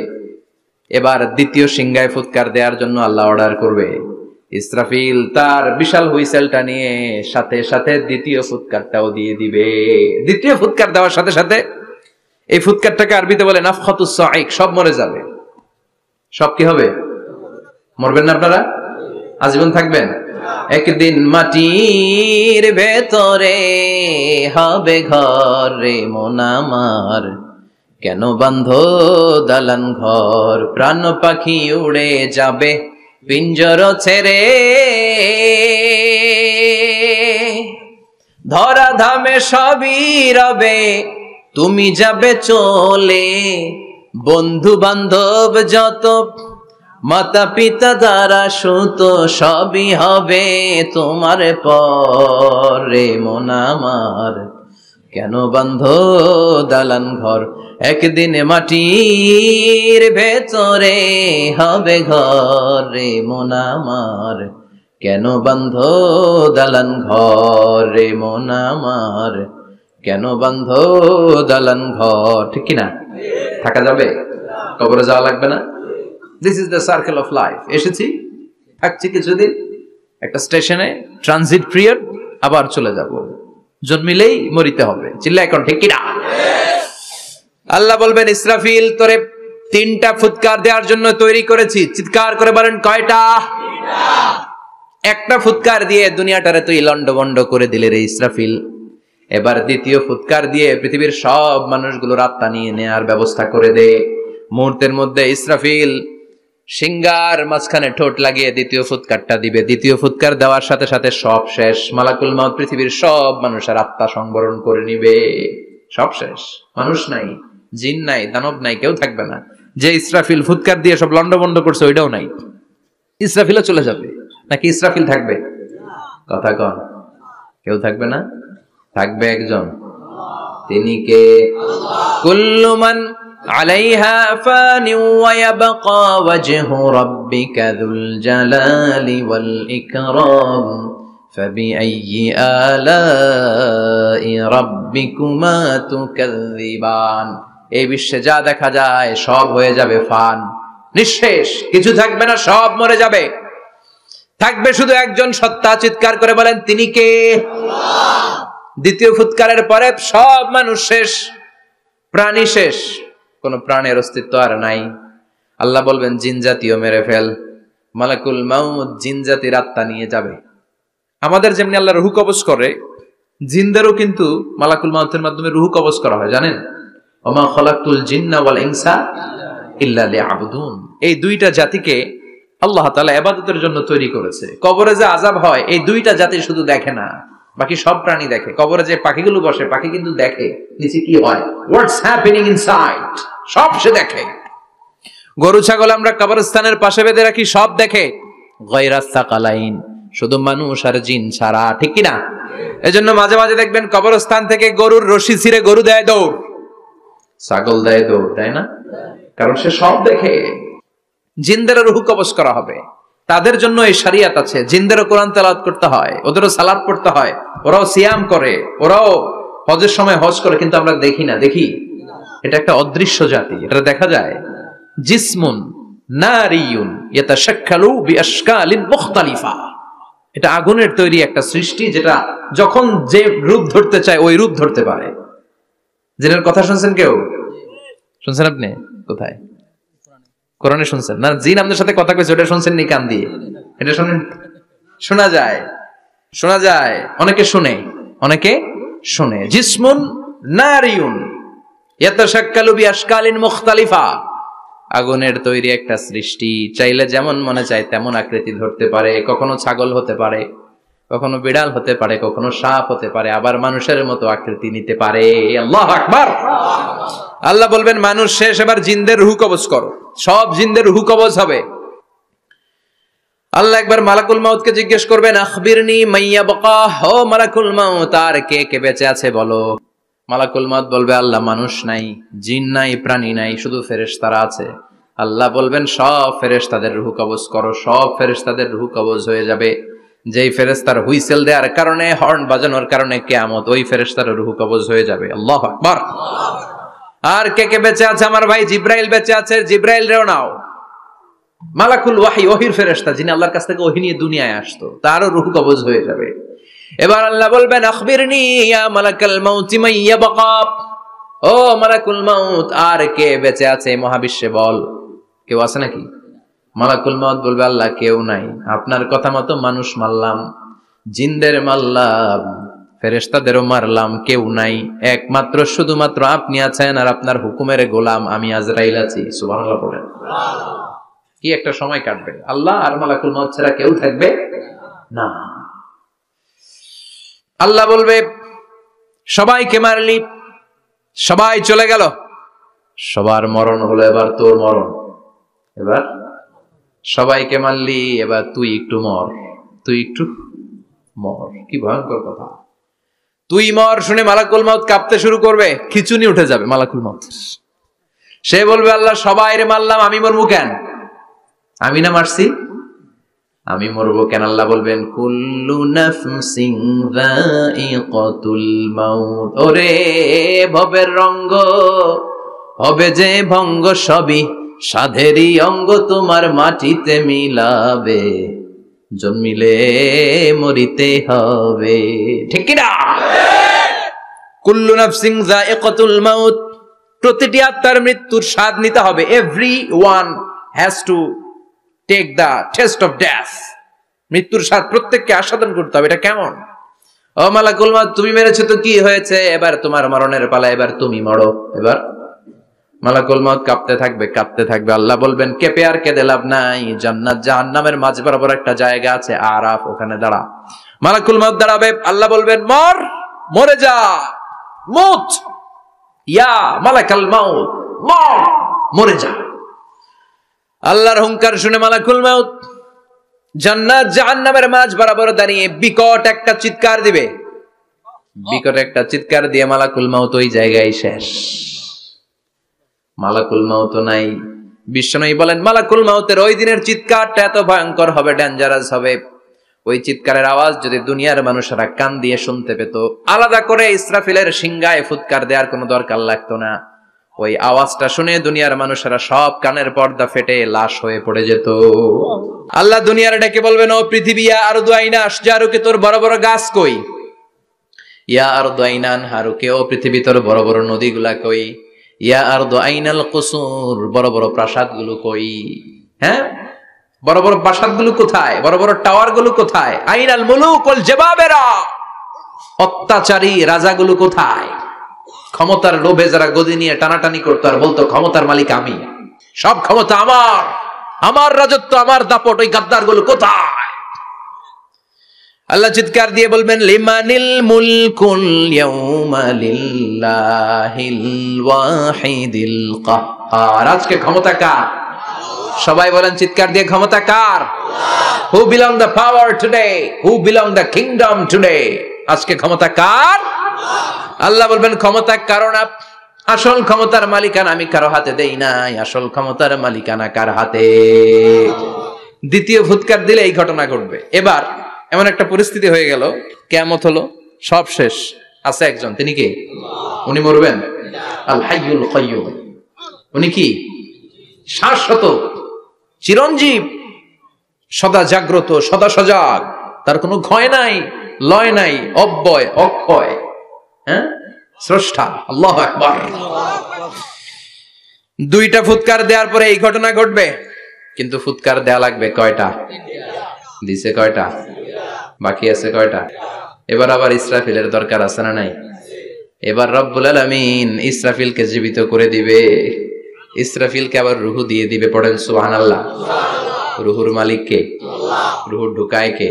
[SPEAKER 1] এবার দ্বিতীয় সিংহায় ফুৎকার দেওয়ার জন্য আল্লাহ অর্ডার করবে। ইসরাফিল তার বিশাল হুইসেলটা নিয়ে সাথে সাথে দ্বিতীয় ফুৎকারটাও দিয়ে দিবে। দ্বিতীয় ফুৎকার দেওয়ার সাথে সাথে, এই ফুৎকারটাকে আরবিতে বলে নাফখাতুস সাঈক, সব মরে যাবে। সব কি হবে? মরবেন না আপনারা? আজীবন থাকবেন? একদিন মাটির ভেতরে হবে ঘর রে মন আমার, কেন বাঁধো দালান ঘর, প্রাণ পাখি উড়ে যাবে পিঞ্জর ছেড়ে, ধরা ধামে সবই রবে তুমি যাবে চলে, বন্ধু বান্ধব যত মাতা পিতা দ্বারা সুত সবই হবে তোমার পরে মন আমার, কেন বাঁধো দালান ঘর, একদিন মাটির ভেতরে হবে ঘর রে মন আমার, কেন বাঁধো দালান ঘর রে মন আমার, কেন বাঁধো দালান ঘর। ঠিক কিনা? থাকা যাবে? কবরে যাওয়া লাগবে না? This is the circle of life. এসেছি, থাকছি কিছুদিন, একটা স্টেশনে ট্রানজিট পিরিয়ড, আবার চলে যাব। জন্মিলেই মরিতে হবে। চিল্লা এখন ঠিক কিনা? আল্লাহ বলবেন ইসরাফিল তোরে 3টা ফুৎকার দেওয়ার জন্য তৈরি করেছি। চিৎকার করে বলেন কয়টা? 1টা ফুৎকার দিয়ে দুনিয়াটারে তুই লন্ডভন্ড করে দিলে রে ইসরাফিল। এবার দ্বিতীয় ফুৎকার দিয়ে পৃথিবীর সব মানুষগুলোর আত্মা নিয়ে নেয়ার ব্যবস্থা করে দে। মুহূর্তের মধ্যে ইসরাফিল সিংহার মাঝখানে ঠোঁট লাগিয়ে দ্বিতীয় ফুৎকারটা দিবে। দ্বিতীয় ফুৎকার দেওয়ার সাথে সাথে সব শেষ। মালাকুল মাউত পৃথিবীর সব মানুষের আত্মা সংবরণ করে নিবে। সব শেষ, মানুষ নাই, জিন নাই, দানব নাই, কেউ থাকবে না। যে ইসরাফিল ফুৎকার দিয়ে সব লন্ডভন্ড করছে ওইটাও নাই। ইসরাফিলও চলে যাবে, নাকি ইসরাফিল থাকবে? কথা কন, কেউ থাকবে না? থাকবে একজন, তিনি কে? কুল্লু মান আলাইহা ফানি ওয়া ইয়াবকা ওয়াজহু রাব্বিকা যুল জালালি ওয়াল ইকরাম ফাবিআইয়ি আলাই রাব্বিকুমা তুকাযযিবান। এই বিশ্বে যা দেখা যায় সব হয়ে যাবে ফান, নিঃশেষ, কিছু থাকবে না, সব মরে যাবে। থাকবে শুধু একজন সত্তা। চিৎকার করে বলেন তিনি কে? আল্লাহ। দ্বিতীয় ফুৎকারের পরে সব মানুষ শেষ, প্রাণী শেষ, কোন প্রাণের অস্তিত্ব আর নাই। আল্লাহ বলবেন জিন জাতিও মেরে ফেল। মালাকুল মাউত জিন জাতির আত্মা নিয়ে যাবে। আমাদের যেমনি আল্লাহ রুহ কবজ করে, জিনদেরও কিন্তু মালাকুল মাউতের মাধ্যমে রুহ কবজ করা হয়, জানেন? ওমা খালাকতুল জিন্না ওয়াল ইনসা ইল্লা লিয়াবুদুন। এই 2টা জাতিকে আল্লাহ তাআলা ইবাদতের জন্য তৈরি করেছে। কবরে যে আযাব হয় এই 2টা জাতি শুধু দেখে না, বাকি সব প্রাণী দেখে। কবরে যে পাখিগুলো বসে, পাখি কিন্তু দেখে নিচে কি হয়, হোয়াটস হ্যাপেনিং ইনসাইড, সব সে দেখে। গরু ছাগল আমরা কবরস্থানের পাশে বেঁধে রাখি, সব দেখে। গায়রাস সাকালাইন, শুধু মানুষ আর জিন ছাড়া। ঠিক কি না? এজন্য মাঝে মাঝে দেখবেন কবরস্থান থেকে গরুর রশি ছিঁড়ে গরু দেয় দৌড়, ছাগল দেয় দৌড়, তাই না? কারণ সে সব দেখে। জিনদের রূহ কবজ করা হবে, তাদের জন্য এই শরিয়ত আছে। জিনদেরও কোরআন তেলাওয়াত করতে হয়, ওদেরও সালাত পড়তে হয়, ওরাও সিয়াম করে, ওরাও হজের সময় হজ করে, কিন্তু আমরা দেখি না। দেখি? এটা একটা অদৃশ্য জাতি, এটা দেখা যায়। জিসমুন নারিয়ুন ইয়াতাশাক্কালু বিআশকালিন মুখতালিফা। এটা আগুনের তৈরি একটা সৃষ্টি, যেটা যখন যে রূপ ধরতে চায় ওই রূপ ধরতে পারে। জিনের কথা শুনছেন কেউ? শুনছেন আপনি? কোথায়? কোরআনে শুনছেন না? জিন আমাদের সাথে কথা কইছে, ওটা শুনছেন নি কান দিয়ে? এটা শুনেন? শোনা যায়, শোনা যায়। অনেকে শুনে, অনেকে শুনে। জিসমুন নারিয়ুন, ইয়াতাশাক্কালু বিআশকালিন মুখতালিফা, আগুনের তৈরি একটা সৃষ্টি, চাইলে যেমন মনে চায় তেমন আকৃতি ধরতে পারে। কখনো ছাগল হতে পারে, কখনো বিড়াল হতে পারে, কখনো সাপ হতে পারে, আবার মানুষের মতো আকৃতি নিতে পারে। আল্লাহু আকবার। আল্লাহ বলবেন মানুষ শেষ, এবার জিনদের রূহ কবজ করো। সব জিনদের রূহ কবজ হবে। আল্লাহ একবার মালাকুল মাউতকে জিজ্ঞেস করবেন, আখবিরনি মাইয়াবকা, ও মালাকুল মাউত, আর কে কে বেঁচে আছে বলো। মালাকুল মাউত বলবে, আল্লাহ মানুষ নাই, জিন নাই, প্রাণী নাই, শুধু ফেরেশতারা আছে। আল্লাহ বলবেন সব ফেরেশতাদের রূহ কবজ করো। সব ফেরেশতাদের রূহ কবজ হয়ে যাবে। যেই ফেরেশতার হুইসেল দেওয়ার কারণে, হর্ন বাজানোর কারণে কিয়ামত, ওই ফেরেশতার রূহ কবজ হয়ে যাবে। আল্লাহু আকবার। আর কে কে বেঁচে আছে? আমার ভাই জিব্রাইল বেঁচে আছে, জিব্রাইল রেও নাও। মালাকুল ওয়াহি, ওহির ফেরেশতা, যিনি আল্লাহর কাছ থেকে ওহী নিয়ে দুনিয়ায় আসতো, তারও রূহ কবজ হয়ে যাবে। এবার আল্লাহ বলবেন, আখবিরনি ইয়া মালাকাল মাউতি মাইয়াবকা, ও মালাকুল মাউত, আর কে বেঁচে আছে মহাবিশ্বে বল। কেউ আছে নাকি? মালাকুল মাউত বলবে, আল্লাহ কেউ নাই। আপনার কথা মতো মানুষ মারলাম, জিনদের মারলাম, ফেরেশতাদেরও মারলাম, কেউ নাই। একমাত্র শুধুমাত্র আপনি আছেন, আর আপনার হুকুমের গোলাম আমি আজরাইল আছি। সুবহানাল্লাহ বলেন। কি একটা সময় কাটবে। আল্লাহ আর মালাকুল মাউত ছাড়া কেউ থাকবে না। আল্লাহ বলবে, সবাইকে মারলি, সবাই চলে গেল, সবার মরণ হলো, এবার তোর মরণ। এবার সবাইকে মারলি, এবার তুই একটু মর, তুই একটু মর। কি ভয়ঙ্কর কথা। তুই মর শুনে মালাকুল মাউত কাঁপতে শুরু করবে, খিচুনি উঠে যাবে মালাকুল মাউত। সে বলবে, আল্লাহ সবাই রে মারলাম, আমি মরবো কেন? আমি না মারছি, আমি মরবো কেন? আল্লাহ বলবেন, কুল্লু নাফসিন যায়িকাতুল মাউত, ওরে ভবের রঙ্গ, হবে যে ভঙ্গ, সবই সাধেরই অঙ্গ, তোমার মাটিতে মিলাবে, জন্মিলে মরিতে হবে। ঠিক কি না? কুল্লু নাফসিন যায়িকাতুল মাউত, প্রতিটি আত্মার মৃত্যুর স্বাদ নিতে হবে। Everyone has to take the taste of death. মৃত্যুর স্বাদ প্রত্যেককে আস্বাদন করতে হবে। এটা কেমন? ও মালাকুল মাউত, তুমি মেরেছো তো কি হয়েছে, এবার তোমার মরণের পালা, এবার তুমি মরো। এবার মালাকুল মাউত কাঁপতে থাকবে, কাঁপতে থাকবে। আল্লাহ বলবেন, কেঁপে আর কেঁদে লাভ নাই, জান্নাত জাহান্নামের মাঝ বরাবর একটা জায়গা আছে, আরাফ, ওখানে দাঁড়া। মালাকুল মাউত দাঁড়াবে। আল্লাহ বলবেন, মর, মরে যা, মুত, ইয়া মালাকুল মাউত, মর, মরে যা। আল্লাহর হুঙ্কার শুনে মালাকুল মাউত জান্নাত জাহান্নামের মাঝ বরাবর দাঁড়িয়ে বিকট একটা চিৎকার দিবে। বিকট একটা চিৎকার দিয়ে মালাকুল মাউত ওই জায়গায় শেষ। মালাকুল মাউত নাই। বিশ্বনবী বলেন, মালাকুল মাউতের ওই দিনের চিৎকারটা এত ভয়ঙ্কর হবে, ডেঞ্জারাস হবে। ওই চিৎকারের আওয়াজ যদি দুনিয়ার মানুষেরা কান দিয়ে শুনতে পেত, আলাদা করে ইসরাফিলের সিংহায় ফুৎকার দেওয়ার কোনো দরকার লাগতো না। ওই আওয়াজটা শুনে দুনিয়ার মানুষেরা সব কানের পর্দা ফেটে লাশ হয়ে পড়ে যেত। আল্লাহ দুনিয়ার ডেকে বলবেন, ও পৃথিবী, ইয়া আরদু আইনা আশজারুকে, তোর বড় বড় গাছ কই? ইয়া আরদু আইনা আনহারুকে, ও পৃথিবী, তোর বড় বড় নদীগুলা কই? ইয়া আরদু আইনাল কুসুর, বড় বড় প্রাসাদগুলো কই? হ্যাঁ, বড় বড় প্রাসাদগুলো কোথায়? বড় বড় টাওয়ারগুলো কোথায়? আইনাল মুলুক ওয়াল জাবাবেরা, অত্যাচারী রাজাগুলো কোথায়? ক্ষমতার লোভে যারা গদি নিয়ে টানাটানি করতো আর বলতো ক্ষমতার মালিক আমি, সব ক্ষমতা আমার, আমার রাজত্ব, আমার দাপট, ওই গাদ্দারগুলো কোথায়? আল্লাহ চিৎকার দিয়ে বলবেন, লিমানিল মুলকুল ইয়াউমা লিল্লাহিল ওয়াহিদিল কাহ্হার, আজকে ক্ষমতা কার? সবাই বলেন চিৎকার দিয়ে, ক্ষমতা কার? Who belong the power today, who belong the kingdom today, আজকে ক্ষমতা কার? আল্লাহ বলবেন, ক্ষমতা কারো না, আসল ক্ষমতার মালিকানা আমি কারো হাতে দেই নাই, আসল ক্ষমতার মালিকানা কার হাতে? দ্বিতীয় ফুৎকার দিলে এই ঘটনা ঘটবে। এবার এমন একটা পরিস্থিতি হয়ে গেল, কিয়ামত হলো, সব শেষ, আছে একজন, তিনি কে? উনি মরবেন, আল হাইয়ুল কাইয়ুম। উনি কি? শাশ্বত, চিরঞ্জীব, সদা জাগ্রত, সদা সজাগ, তার কোনো ক্ষয় নাই, লয় নাই, অব্যয়, অক্ষয়, হ্যাঁ, স্রষ্টা। আল্লাহু আকবার। দুইটা ফুৎকার দেওয়ার পরে এই ঘটনা ঘটবে, কিন্তু ফুৎকার দেয়া লাগবে কয়টা? দিছে কয়টা? বাকি আছে কয়টা? এবার আবার ইসরাফিলের দরকার আছে না নাই? এবার রব্বুল আলামিন ইসরাফিলকে জীবিত করে দিবে। ইসরাফিলকে আবার রুহু দিয়ে দিবে। পড়েন সুবহানাল্লাহ। রুহুর মালিক কে? রুহু ঢুকায় কে?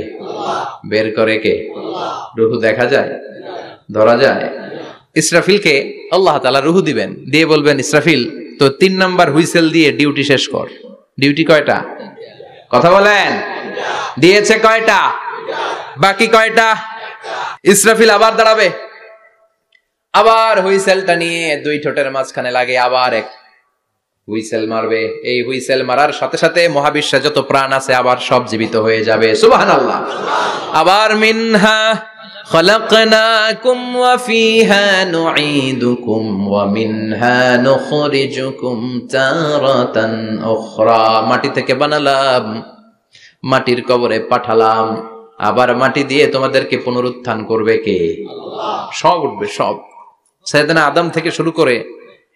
[SPEAKER 1] বের করে কে? রুহু দেখা যায়, ধরা যায়? ইসরাফিলকে আল্লাহ তাআলা রুহু দিবেন, দিয়ে বলবেন ইসরাফিল তো 3 নাম্বার হুইসেল দিয়ে ডিউটি শেষ কর। ডিউটি কয়টা? কথা বলেন। দিয়েছে কয়টা? বাকি কয়টা? ইসরাফিল আবার দাঁড়াবে, আবার হুইসেলটা নিয়ে 2 ঠোঁটের মাঝখানে লাগে আবার এক হুইসেল মারবে। এই হুইসেল মারার সাথে সাথে মহাবিশ্বে যত প্রাণ আছে আবার সব জীবিত হয়ে যাবে। সুবহানাল্লাহ। আবার মিনহা খালাকনাকুম ওয়া ফিহা নুঈদুকুম ওয়া মিনহা নুখরিজুকুম তারাতান উখরা। মাটি থেকে বানালাম, মাটির কবরে পাঠালাম, আবার মাটি দিয়ে তোমাদেরকে পুনরুত্থান করবে কে? আল্লাহ। সব উঠবে, সব। সাইয়েদনা আদম থেকে শুরু করে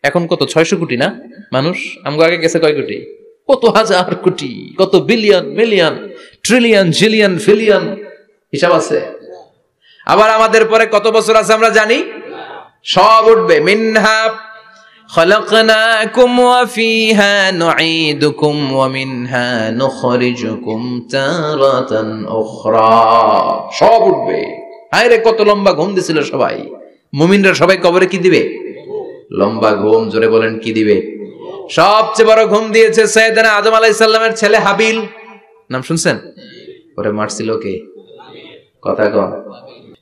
[SPEAKER 1] এখন কত 600 কোটি না মানুষ? আমগো আগে গেছে কয় কোটি? কত হাজার কোটি, কত billion, million, trillion, zillion, pillion, হিসাব আছে? আবার আমাদের পরে কত বছর আছে আমরা জানি? সব উঠবে। মিনহা খালাকনাকুম ওয়া ফিহা নুঈদুকুম ওয়া মিনহা নুখরিজুকুম তারাতান উখরা। সব উঠবে। আরে কত লম্বা ঘুম দিছিল সবাই। মুমিনরা সবাই কবরে কি দিবে? লম্বা ঘুম। জোরে বলেন কি দিবে? সবচেয়ে বড় ঘুম দিয়েছে সাইয়েদনা আদম আলাইহিস সালামের ছেলে হাবিল। নাম শুনছেন? ওরে মারছিল কে? কথা কন।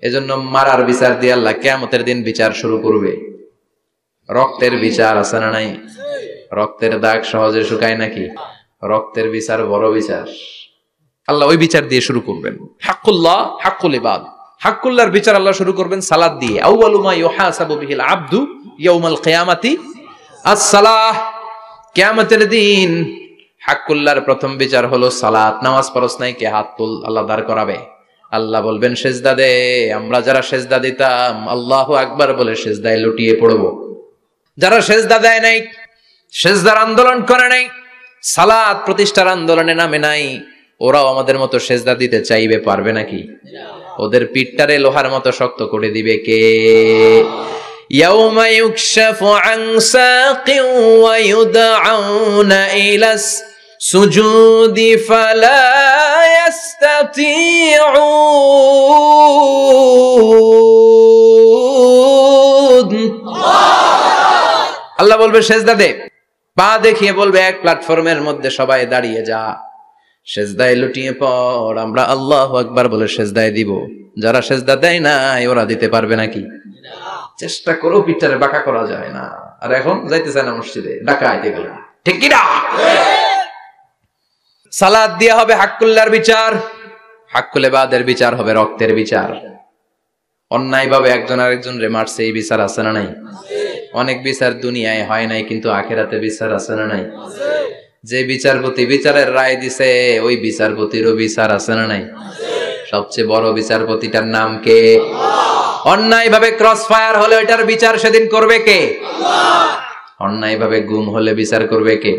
[SPEAKER 1] এজন্য মারার বিচার দিয়ে আল্লাহ কিয়ামতের দিন বিচার শুরু করবে। রক্তের বিচার আছে না নাই? রক্তের দাগ সহজে শুকায় নাকি? রক্তের বিচার বড় বিচার। আল্লাহ ওই বিচার দিয়ে শুরু করবেন। হাক্কুল্লাহ, হাক্কুল ইবাদ। হাক্কুল্লাহর বিচার আল্লাহ শুরু করবেন সালাত দিয়ে। আউয়ালু মা ইউহাসাবু বিহিল আবদু ইয়াউমাল কিয়ামাতি আস-সালাহ। কিয়ামতের দিন হাক্কুল্লাহর প্রথম বিচার হলো সালাত। নামাজ পড়ছ নাই, কে হাত তুল, আল্লাহ দাঁড় করাবে। আল্লাহ বলবেন সেজদা দে। আমরা যারা সেজদা দিতাম আল্লাহু আকবার বলে সেজদায় লুটিয়ে পড়ব। যারা সেজদা দেয় নাই, সেজদার আন্দোলন করে নাই, সালাত প্রতিষ্ঠার আন্দোলনে নামে নাই, ওরাও আমাদের মতো সেজদা দিতে চাইবে, পারবে নাকি? ওদের পিঠটারে লোহার মতো শক্ত করে দিবে কে? ইয়াউমা ইউকশাফু আন সাকিন ওয়া ইউদআউনা ইলাস সুজুদি ফালা ইয়াস্তাতিউন। আল্লাহ বলবে সেজদা দে। পা দেখিয়ে বলবে এক প্ল্যাটফর্মের মধ্যে সবাই দাঁড়িয়ে যা, সেজদায় লুটিয়ে পড়। আমরা আল্লাহু আকবার বলে সেজদায় দিব। যারা সেজদা দেয় নাই ওরা দিতে পারবে নাকি? চেষ্টা করো, পিঠটারে বাঁকা করা যায় না। আর এখন যাইতে চায় না মসজিদে, ডাকা আইতে গেল, ঠিক কি না? সালাত দিয়া হবে হাক্কুল্লাহর বিচার, হাক্কুল ইবাদের বিচার হবে রক্তের বিচার। অন্যায় ভাবে একজন আরেকজন রে মারছে, এই বিচার আছে না নাই? অনেক বিচার দুনিয়ায় হয় নাই, কিন্তু আখিরাতে বিচার আছে না নাই? যে বিচারপতি বিচারের রায় দিছে ওই বিচারপতিরও বিচার আছে না নাই? সবচেয়ে বড় বিচারপতিটার নাম কে? অন্যায় ভাবে ক্রস ফায়ার হলে ওইটার বিচার সেদিন করবে কে? অন্যায় ভাবে গুম হলে বিচার করবে কে?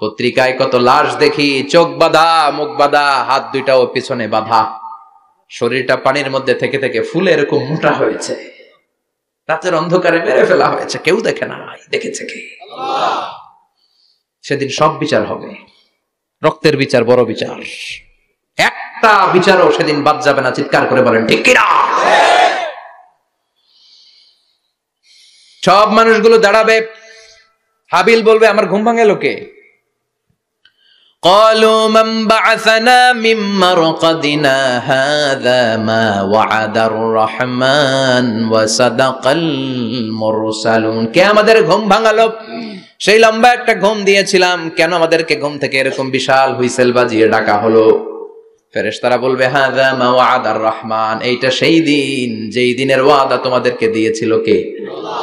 [SPEAKER 1] পত্রিকায় কত লাশ দেখি, চোখ বাঁধা, মুখ বাঁধা, হাত দুইটাও পিছনে বাঁধা, শরীরটা পানির মধ্যে থেকে থেকে ফুলে এরকম মোটা হয়েছে, রাতের অন্ধকারে মেরে ফেলা হয়েছে, কেউ দেখে না, দেখেছে কে? সেদিন সব বিচার হবে। রক্তের বিচার বড় বিচার। একটা বিচারও সেদিন বাদ যাবে না। চিৎকার করে বলেন ঠিক কিনা? সব মানুষগুলো দাঁড়াবে। হাবিল বলবে আমার ঘুম ভাঙে লোকে। قالوا من بعثنا من مرقدنا هذا ما وعد الرحمن وصدق المرسلون। কে আমাদের ঘুম ভাঙালো? সেই লম্বা একটা ঘুম দিয়েছিলাম, কেন আমাদেরকে ঘুম থেকে এরকম বিশাল হুইসেল বাজিয়ে ডাকা হলো? ফেরেশতারা বলবে হাযা মা ওয়া'আদার রহমান, এইটা সেই দিন যেই দিনের ওয়াদা তোমাদেরকে দিয়েছিল কে? আল্লাহ।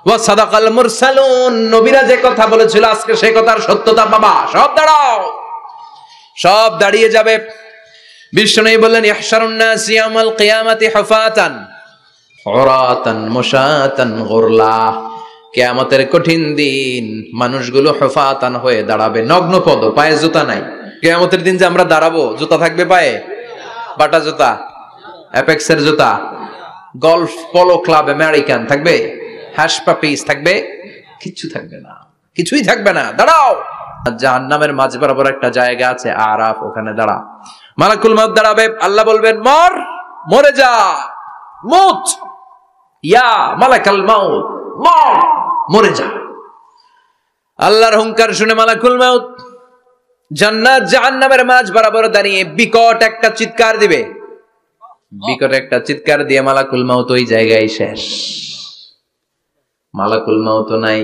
[SPEAKER 1] ওয়া সাদাকাল মুরসালুন, নবীরা যে কথা বলেছিল আজকে সেই কথার সত্যতা পাবা। সব দাঁড়াও, সব দাঁড়িয়ে যাবে। বিষ্ণু বললেন ইহশারুন নাস ইয়াউমাল কিয়ামাতি হুফাতান উরাতান মুশাতান গুরলা। কিয়ামতের কঠিন দিন মানুষগুলো হুফাতান হয়ে দাঁড়াবে, নগ্ন পদ, পায়ে জুতা নাই। কিয়ামতের দিন যে আমরা দাঁড়াবো, জুতা থাকবে পায়ে? বাটা জুতা, অ্যাপেক্সের জুতা, গলফ পোলো ক্লাব আমেরিকান থাকবে, হ্যাশ পাপিস থাকবে, কিচ্ছু থাকবে না, কিছুই থাকবে না। দাঁড়াও, জাহান্নামের মাঝ বরাবর একটা জায়গা আছে আরাফ, ওখানে দাঁড়া। মালাকুল মউত দাঁড়াবে, আল্লাহ বলবেন মর, মরে যা, মুত, ইয়া মালাকাল মউত, মর, মরে যা। আল্লাহর হুঙ্কার শুনে মালাকুল মউত জান্নাত জাহান্নামের মাঝ বরাবর দাঁড়িয়ে বিকট একটা চিৎকার দিবে। বিকট একটা চিৎকার দিয়ে মালাকুল মউত ওই জায়গায় শেষ। মালাকুল মউত নাই।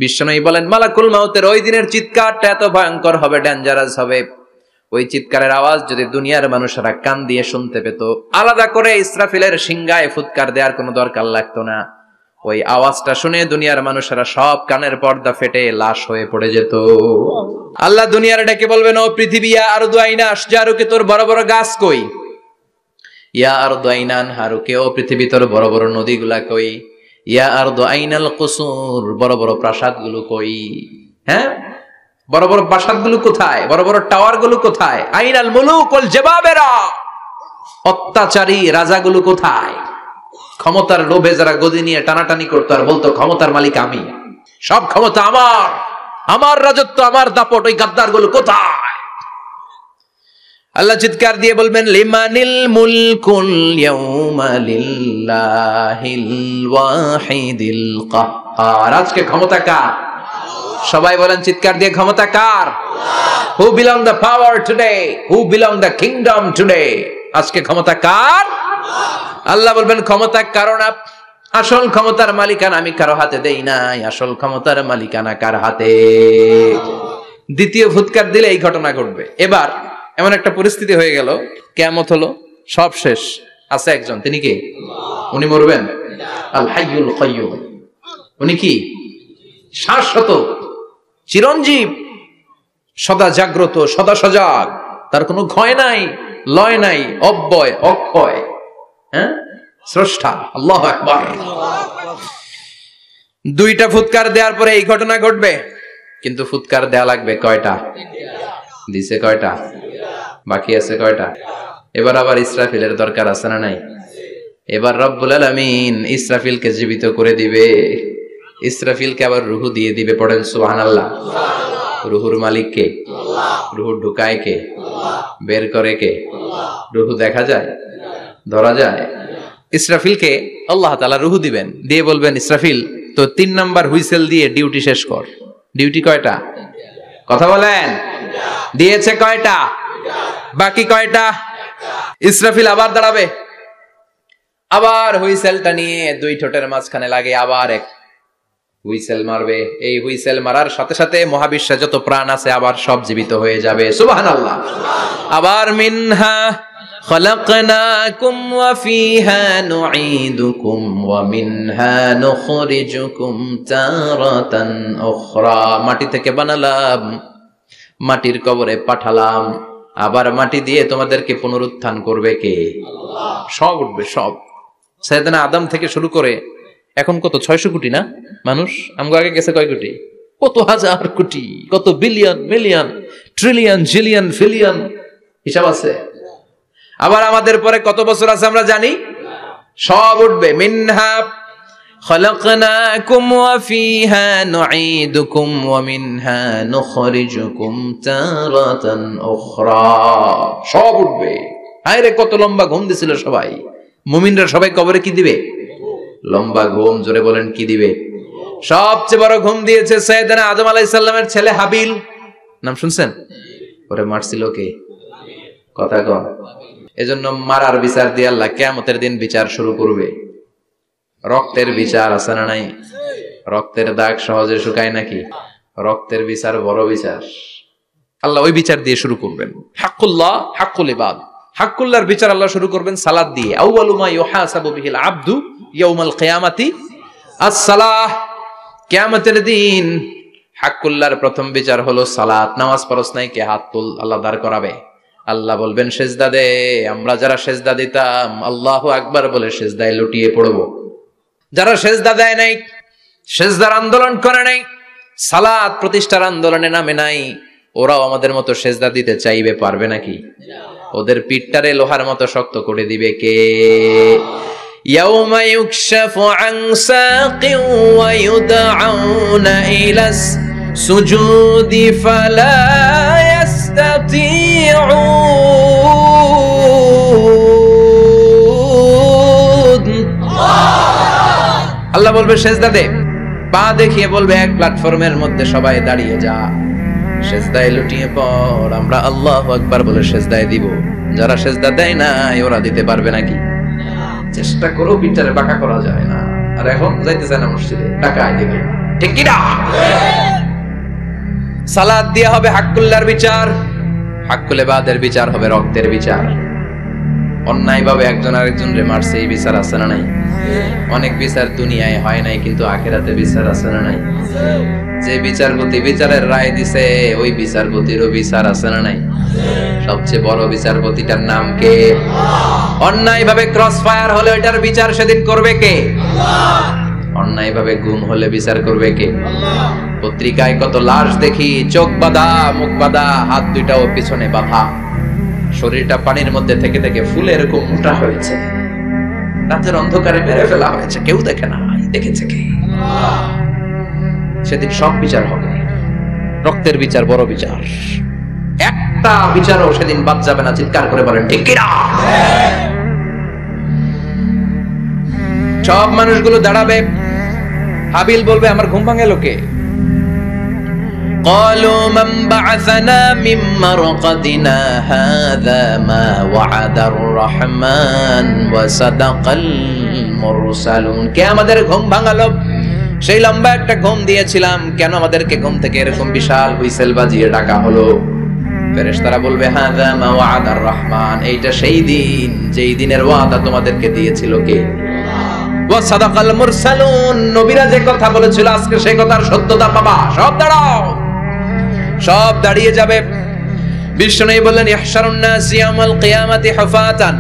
[SPEAKER 1] বিশ্বনবী বলেন মালাকুল মউতের ওই দিনের চিৎকারটা এত ভয়ঙ্কর হবে, ডেঞ্জারাস হবে, ওই চিৎকারের আওয়াজ যদি দুনিয়ার মানুষেরা কান দিয়ে শুনতে পেত, আলাদা করে ইসরাফিলের সিংহায় ফুৎকার দেওয়ার কোনো দরকার লাগতো না। ওই আওয়াজটা শুনে দুনিয়ার মানুষেরা সব কানের পর্দা ফেটে লাশ হয়ে পড়ে যেত। আল্লাহ দুনিয়ার ডেকে বলবেন, ও পৃথিবী, ইয়া আরদু আইনা আশজারুকে, তোর বড় বড় গাছ কই? ইয়া আরদু আইনান হারুকে, ও পৃথিবী তোর বড় বড় নদীগুলা কই? ইয়া আরদু আইনাল কুসুর, বড় বড় প্রাসাদগুলো কই? হ্যাঁ, বড় বড় প্রাসাদগুলো কোথায়? বড় বড় টাওয়ার গুলো কোথায়? আইনাল মুলুক ওয়াল জাবাবেরা, অত্যাচারী রাজাগুলো কোথায়? ক্ষমতার লোভে যারা গদি নিয়ে টানাটানি করতো আর বলতো ক্ষমতার মালিক আমি, সব ক্ষমতা আমার, আমার রাজত্ব, আমার দাপট, ওই গাদ্দার গুলো কোথায়? আল্লাহ চিৎকার দিয়ে বলবেন লিমানিল মুলকুল ইয়াউমা লিল্লাহিল ওয়াহিদিল কাহ্হার, আজকে ক্ষমতা কার? সবাই বলেন চিৎকার দিয়ে, ক্ষমতা কার? Who belong the power today, who belong the kingdom today, আজকে ক্ষমতা কার? আল্লাহ বলবেন ক্ষমতা কারো না, আসল ক্ষমতার মালিকানা আমি কারো হাতে দেই নাই, আসল ক্ষমতার মালিকানা কার হাতে? দ্বিতীয় ফুৎকার দিলে এই ঘটনা ঘটবে। এবার এমন একটা পরিস্থিতি হয়ে গেল, কিয়ামত হলো, সব শেষ, আছে একজন, তিনি কে? উনি মরবেন, আল হাইয়ুল কাইয়্যুম। উনি কি? শাশ্বত, চিরঞ্জীব, সদা জাগ্রত, সদা সজাগ, তার কোনো ক্ষয় নাই, লয় নাই, অব্যয়, অক্ষয়, হ্যাঁ, স্রষ্টা, আল্লাহু আকবার। দুইটা ফুৎকার দেওয়ার পরে এই ঘটনা ঘটবে, কিন্তু ফুৎকার দেয়া লাগবে কয়টা? দিছে কয়টা? বাকি আছে কয়টা? এবার আবার ইসরাফিলের দরকার আছে না নাই? এবার রব্বুল আলামিন ইসরাফিলকে জীবিত করে দিবে, ইসরাফিলকে আবার রুহু দিয়ে দিবে। পড়েন সুবহানাল্লাহ। রুহুর মালিক কে? রুহু ঢুকায় কে? বের করে কে? রুহু দেখা যায়, ধরা যায়? ইসরাফিলকে আল্লাহ তাআলা রুহু দিবেন, দিয়ে বলবেন ইসরাফিল তো 3 নাম্বার হুইসেল দিয়ে ডিউটি শেষ কর। ডিউটি কয়টা? কথা বলেন, দিয়েছে কয়টা? বাকি কয়টা? ইসরাফিল আবার দাঁড়াবে, আবার হুইসেলটা নিয়ে দুই ঠোঁটের মাঝখানে লাগে আবার এক হুইসেল মারবে। এই হুইসেল মারার সাথে সাথে মহাবিশ্বে যত প্রাণ আছে আবার সব জীবিত হয়ে যাবে। সুবহানাল্লাহ। আবার মিনহা খালাকনাকুম ওয়া ফিহা নুঈদুকুম ওয়া মিনহা নুখরিজুকুম তারাতান উখরা, মাটি থেকে বানালাম, মাটির কবরে পাঠালাম, আবার মাটি দিয়ে তোমাদেরকে পুনরুত্থান করবে কে? আল্লাহ। সব উঠবে, সব। সাইয়েদনা আদম থেকে শুরু করে এখন কত 600 কোটি না মানুষ, আমগো আগে গেছে কয় কোটি? কত হাজার কোটি, কত billion, million, trillion, zillion, pillion, হিসাব আছে। আবার আমাদের পরে কত বছর আছে আমরা জানি? সব উঠবে। মিনহা খালাকনাকুম ওয়া ফিহা নুঈদুকুম ওয়া মিনহা নুখরিজুকুম তারাতান উখরা, সব উঠবে। আরে কত লম্বা ঘুম দিছিল সবাই। মুমিনরা সবাই কবরে কি দিবে? লম্বা ঘুম। জোরে বলেন কি দিবে? সবচেয়ে বড় ঘুম দিয়েছে সাইয়েদনা আদম আলাইহিস সালামের ছেলে হাবিল। নাম শুনছেন? ওরে মারছিল কে? কথা কন। এজন্য মারার বিচার দিয়ে আল্লাহ কিয়ামতের দিন বিচার শুরু করবে। রক্তের বিচার আছে না নাই? রক্তের দাগ সহজে শুকায় নাকি? রক্তের বিচার বড় বিচার। আল্লাহ ওই বিচার দিয়ে শুরু করবেন। হাক্কুল্লাহ, হাক্কুল ইবাদ। হাক্কুল্লাহর বিচার আল্লাহ শুরু করবেন সালাত দিয়ে। আউয়ালু মা ইউহাসাবু বিহিল আবদু ইয়াউমাল কিয়ামাতি আস-সালাহ। কিয়ামতের দিন হাক্কুল্লাহর প্রথম বিচার হলো সালাত। নামাজ পড়ছ নাই, কে হাত তুল, আল্লাহ দাঁড় করাবে। আল্লাহ বলবেন সেজদা দে। আমরা যারা সেজদা দিতাম আল্লাহু আকবার বলে সেজদায় লুটিয়ে পড়ব। যারা সেজদা দেয় নাই, সেজদার আন্দোলন করে নাই, সালাত প্রতিষ্ঠার আন্দোলনে নামে নাই, ওরাও আমাদের মতো সেজদা দিতে চাইবে, পারবে নাকি? ওদের পিঠটারে লোহার মতো শক্ত করে দিবে কে? ইয়াউমা ইউকশাফু আন সাকিন ওয়া ইউদআউনা ইলা সুজুদি ফালা ইয়াস্তাতিউন। আল্লাহ বলবে সেজদা দে, পা দেখিয়ে বলবে এক প্ল্যাটফর্মের মধ্যে সবাই দাঁড়িয়ে যা, সেজদায় লুটিয়ে পড়। আমরা আল্লাহু আকবার বলে সেজদায় দিব, যারা সেজদা দেয় না ওরা দিতে পারবে নাকি? চেষ্টা করো, পিঠটারে বাঁকা করা যায় না। আর এখন যাইতে চায় না মসজিদে, টাকায় দিবে, ঠিক কি না? সালাত দিয়া হবে হাক্কুল্লার বিচার, হাক্কুল ইবাদের বিচার হবে রক্তের বিচার। অন্যায় ভাবে একজন আরেকজনরে মারছে, এই বিচার আছে না নাই? অনেক বিচার দুনিয়ায় হয় নাই, কিন্তু আখিরাতে বিচার আছে না নাই? যে বিচারপতি বিচারের রায় দিছে, ওই বিচারপতিরও বিচার আছে না নাই? সবচেয়ে বড় বিচারপতিটার নাম কে? অন্যায় ভাবে ক্রস ফায়ার হলে ওইটার বিচার সেদিন করবে কে? অন্যায় ভাবে গুম হলে বিচার করবে কে? পত্রিকায় কত লাশ দেখি, চোখ বাঁধা, মুখ বাঁধা, হাত দুইটাও পিছনে বাঁধা, শরীরটা পানির মধ্যে থেকে থেকে ফুলে এরকম মোটা হয়েছে, রাতের অন্ধকারে মেরে ফেলা হয়েছে, কেউ দেখে না, দেখেছে কে? সেদিন সব বিচার হবে, রক্তের বিচার, বড় বিচার। একটা বিচারও সেদিন বাদ যাবে না, চিৎকার করে বলেন ঠিক কি না? সব মানুষগুলো দাঁড়াবে, হাবিল বলবে আমার ঘুম ভাঙে লোকে। قالوا من بعثنا من مرقدنا هذا ما وعد الرحمن وصدق المرسلون। কে আমাদের ঘুম ভাঙালো? সেই লম্বা একটা ঘুম দিয়েছিলাম, কেন আমাদেরকে ঘুম থেকে এরকম বিশাল হুইসেল বাজিয়ে ডাকা হলো? ফেরেশতারা বলবে হাযা মা ওয়া'আদা আর-রহমান, এইটা সেই দিন যেই দিনের ওয়াদা তোমাদেরকে দিয়েছিল কে? ওয়া সাদাকাল মুরসালুন, নবীরা যে কথা বলেছিল আজকে সেই কথার সত্যতা পাবা। সব দাঁড়াও, সব দাঁড়িয়ে যাবে। বিষ্ণু বললেন ইহশারুন নাস ইয়াউমাল কিয়ামাতি হুফাতান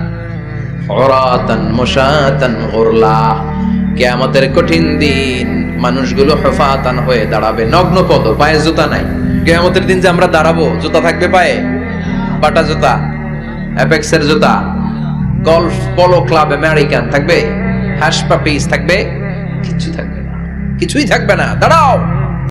[SPEAKER 1] উরাতান মুশাতান গুরলা। কিয়ামতের কঠিন দিন মানুষগুলো হুফাতান হয়ে দাঁড়াবে, নগ্ন পদ, পায়ে জুতা নাই। কিয়ামতের দিন যে আমরা দাঁড়াবো, জুতা থাকবে পায়ে? বাটা জুতা, অ্যাপেক্সের জুতা, গলফ পোলো ক্লাব আমেরিকান থাকবে? হ্যাশ পাপিস থাকবে? কিছু থাকবে না, কিছুই থাকবে না। দাঁড়াও।